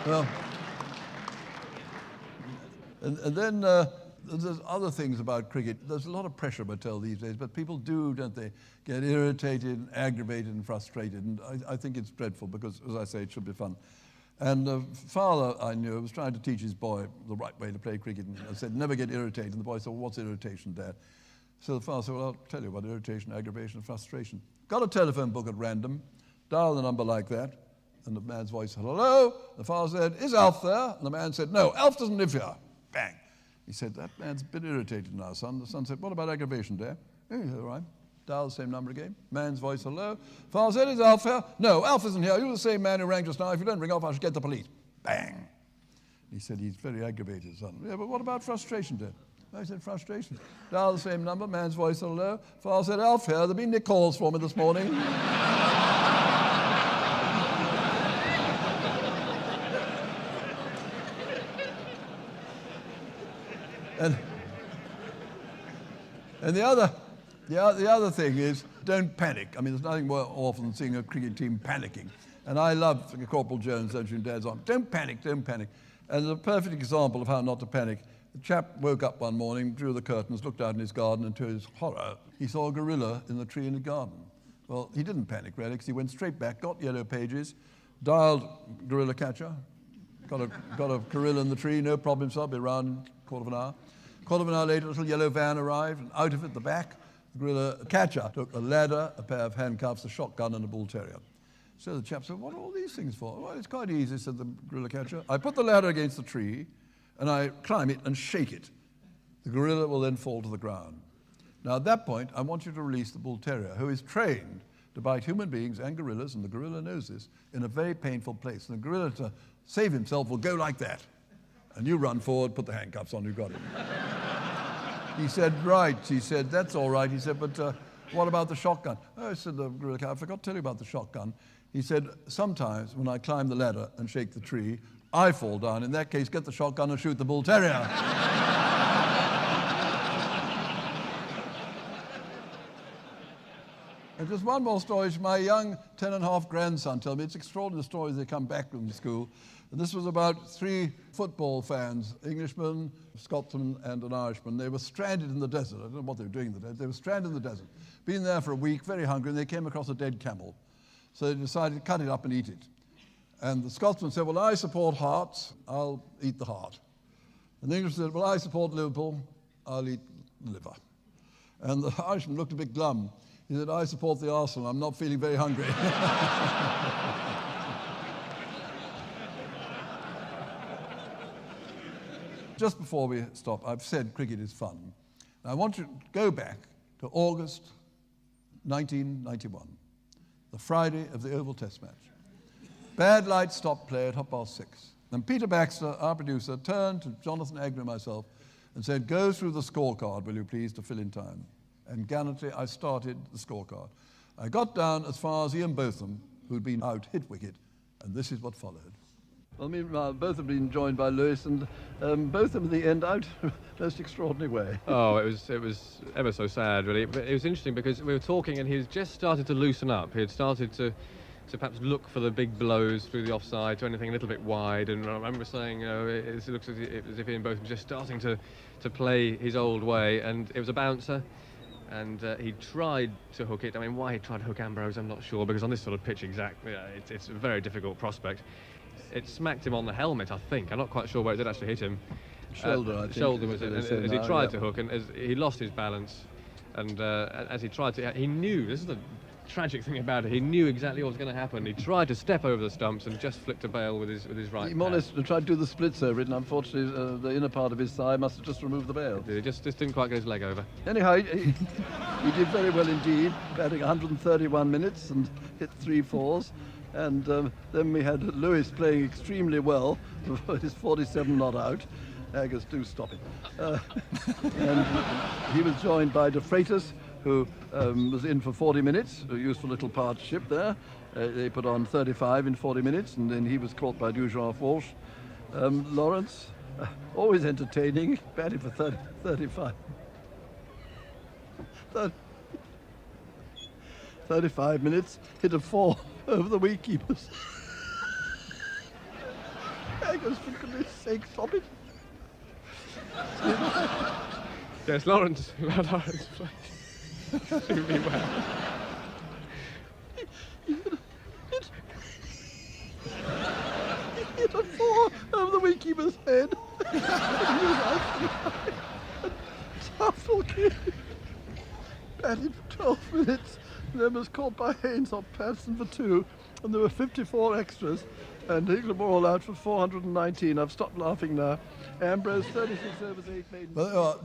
Well, and then there's other things about cricket. There's a lot of pressure, I tell, these days, but people do, don't they, get irritated, and aggravated, and frustrated. And I think it's dreadful because, as I say, it should be fun. And the father I knew was trying to teach his boy the right way to play cricket, and I said, never get irritated. And the boy said, well, what's irritation, Dad? So the father said, well, I'll tell you what irritation, aggravation, and frustration. Got a telephone book at random, dial the number like that, and the man's voice said, hello? The father said, is Alf there? And the man said, no, Alf doesn't live here. Bang. He said, that man's a bit irritated now, son. The son said, what about aggravation, Dad? He said, all right. Dial the same number again. Man's voice, hello? Father said, is Alf here? No, Alf isn't here. You're the same man who rang just now. If you don't ring off, I shall get the police. Bang. He said, he's very aggravated, son. Yeah, but what about frustration, Dad? I said, frustration. Dial the same number. Man's voice, hello? Father said, Alf here. There have been any calls for me this morning. And the other thing is, don't panic. I mean, there's nothing more awful than seeing a cricket team panicking. And I love Corporal Jones, don't you, Dad's on. Don't panic, don't panic. And a perfect example of how not to panic. The chap woke up one morning, drew the curtains, looked out in his garden, and to his horror, he saw a gorilla in the tree in the garden. Well, he didn't panic, really, because he went straight back, got Yellow Pages, dialed gorilla catcher, got a gorilla in the tree, no problem, so I'll be around in a quarter of an hour. Quarter of an hour later, a little yellow van arrived, and out of it, the back, the gorilla catcher took a ladder, a pair of handcuffs, a shotgun, and a bull terrier. So the chap said, what are all these things for? Well, it's quite easy, said the gorilla catcher. I put the ladder against the tree, and I climb it and shake it. The gorilla will then fall to the ground. Now, at that point, I want you to release the bull terrier, who is trained to bite human beings and gorillas, and the gorilla knows this, in a very painful place. And the gorilla, to save himself, will go like that. And you run forward, put the handcuffs on, you've got him. He said, right. He said, that's all right. He said, but what about the shotgun? Oh, I said, I forgot to tell you about the shotgun. He said, sometimes when I climb the ladder and shake the tree, I fall down. In that case, get the shotgun and shoot the bull terrier. And just one more story. My young 10-and-a-half grandson told me. It's extraordinary stories. They come back from school. And this was about 3 football fans, Englishman, Scotsman, and an Irishman. They were stranded in the desert. I don't know what they were doing in the desert. They were stranded in the desert, been there for a week, very hungry, and they came across a dead camel. So they decided to cut it up and eat it. And the Scotsman said, well, I support Hearts, I'll eat the heart. And the Englishman said, well, I support Liverpool, I'll eat the liver. And the Irishman looked a bit glum. He said, I support the Arsenal, I'm not feeling very hungry. Just before we stop, I've said cricket is fun. I want to go back to August 1991, the Friday of the Oval Test match. Bad light stopped play at 6:30. And Peter Baxter, our producer, turned to Jonathan Agnew and myself and said, go through the scorecard, will you please, to fill in time. And gallantly, I started the scorecard. I got down as far as Ian Botham, who'd been out hit wicket, and this is what followed. Well, meanwhile, both have been joined by Lewis, and both of them at the end out most extraordinary way. Oh, it was ever so sad, really. But it was interesting because we were talking, and he had just started to loosen up. He had started to perhaps look for the big blows through the offside, to anything a little bit wide. And I remember saying, it looks as if Ian Botham was just starting to play his old way, and it was a bouncer. And he tried to hook it. I mean, why he tried to hook Ambrose, I'm not sure, because on this sort of pitch, exactly, it's a very difficult prospect. It smacked him on the helmet, I think. I'm not quite sure where it did actually hit him. Shoulder, I think. Shoulder was it. And as he tried to hook, and as he lost his balance, and as he tried to, he knew, this is the tragic thing about it, he knew exactly what was going to happen. He tried to step over the stumps and just flicked a bail with his right He more or hand. less tried to do the splits over it, and unfortunately the inner part of his thigh must have just removed the bail. He just didn't quite get his leg over. Anyhow, he did very well indeed, batting 131 minutes and hit 3 fours. And then we had Lewis playing extremely well, his 47 not out. Agers, do stop it. And he was joined by De Freitas, who was in for 40 minutes, a useful little partnership there. They put on 35 in 40 minutes, and then he was caught by Dujan Walsh. Lawrence, always entertaining, batting for 35. 35 minutes, hit a 4 over the wicketkeepers. Agers, for goodness sake, stop it. Yes, Lawrence played extremely well. He hit a 4 over the wicketkeeper's head. Tufnell kid batted for 12 minutes, and then was caught by Haynes off Patterson for 2, and there were 54 extras, and England were all out for 419. I've stopped laughing now. Ambrose, 36 overs, 8 maiden. Well,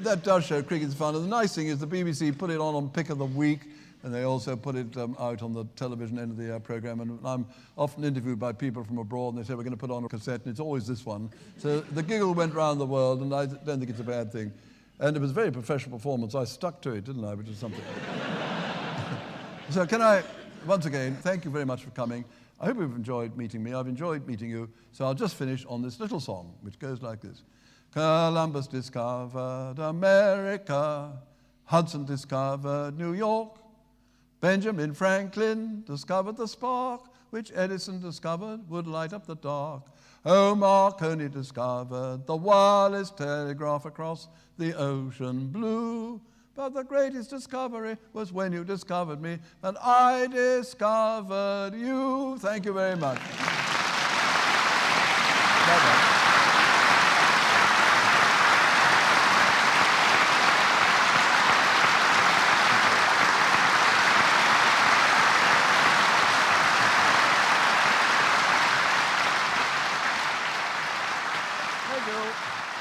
that does show cricket's fun, and the nice thing is the BBC put it on Pick of the Week, and they also put it out on the television end of the programme, and I'm often interviewed by people from abroad, and they say, we're going to put on a cassette, and it's always this one. So the giggle went round the world, and I don't think it's a bad thing. And it was a very professional performance. I stuck to it, didn't I, which is something. So can I, once again, thank you very much for coming. I hope you've enjoyed meeting me. I've enjoyed meeting you. So I'll just finish on this little song, which goes like this. Columbus discovered America. Hudson discovered New York. Benjamin Franklin discovered the spark, which Edison discovered would light up the dark. Oh, Marconi discovered the wireless telegraph across the ocean blue. But the greatest discovery was when you discovered me, and I discovered you. Thank you very much. Bye-bye. Thank you.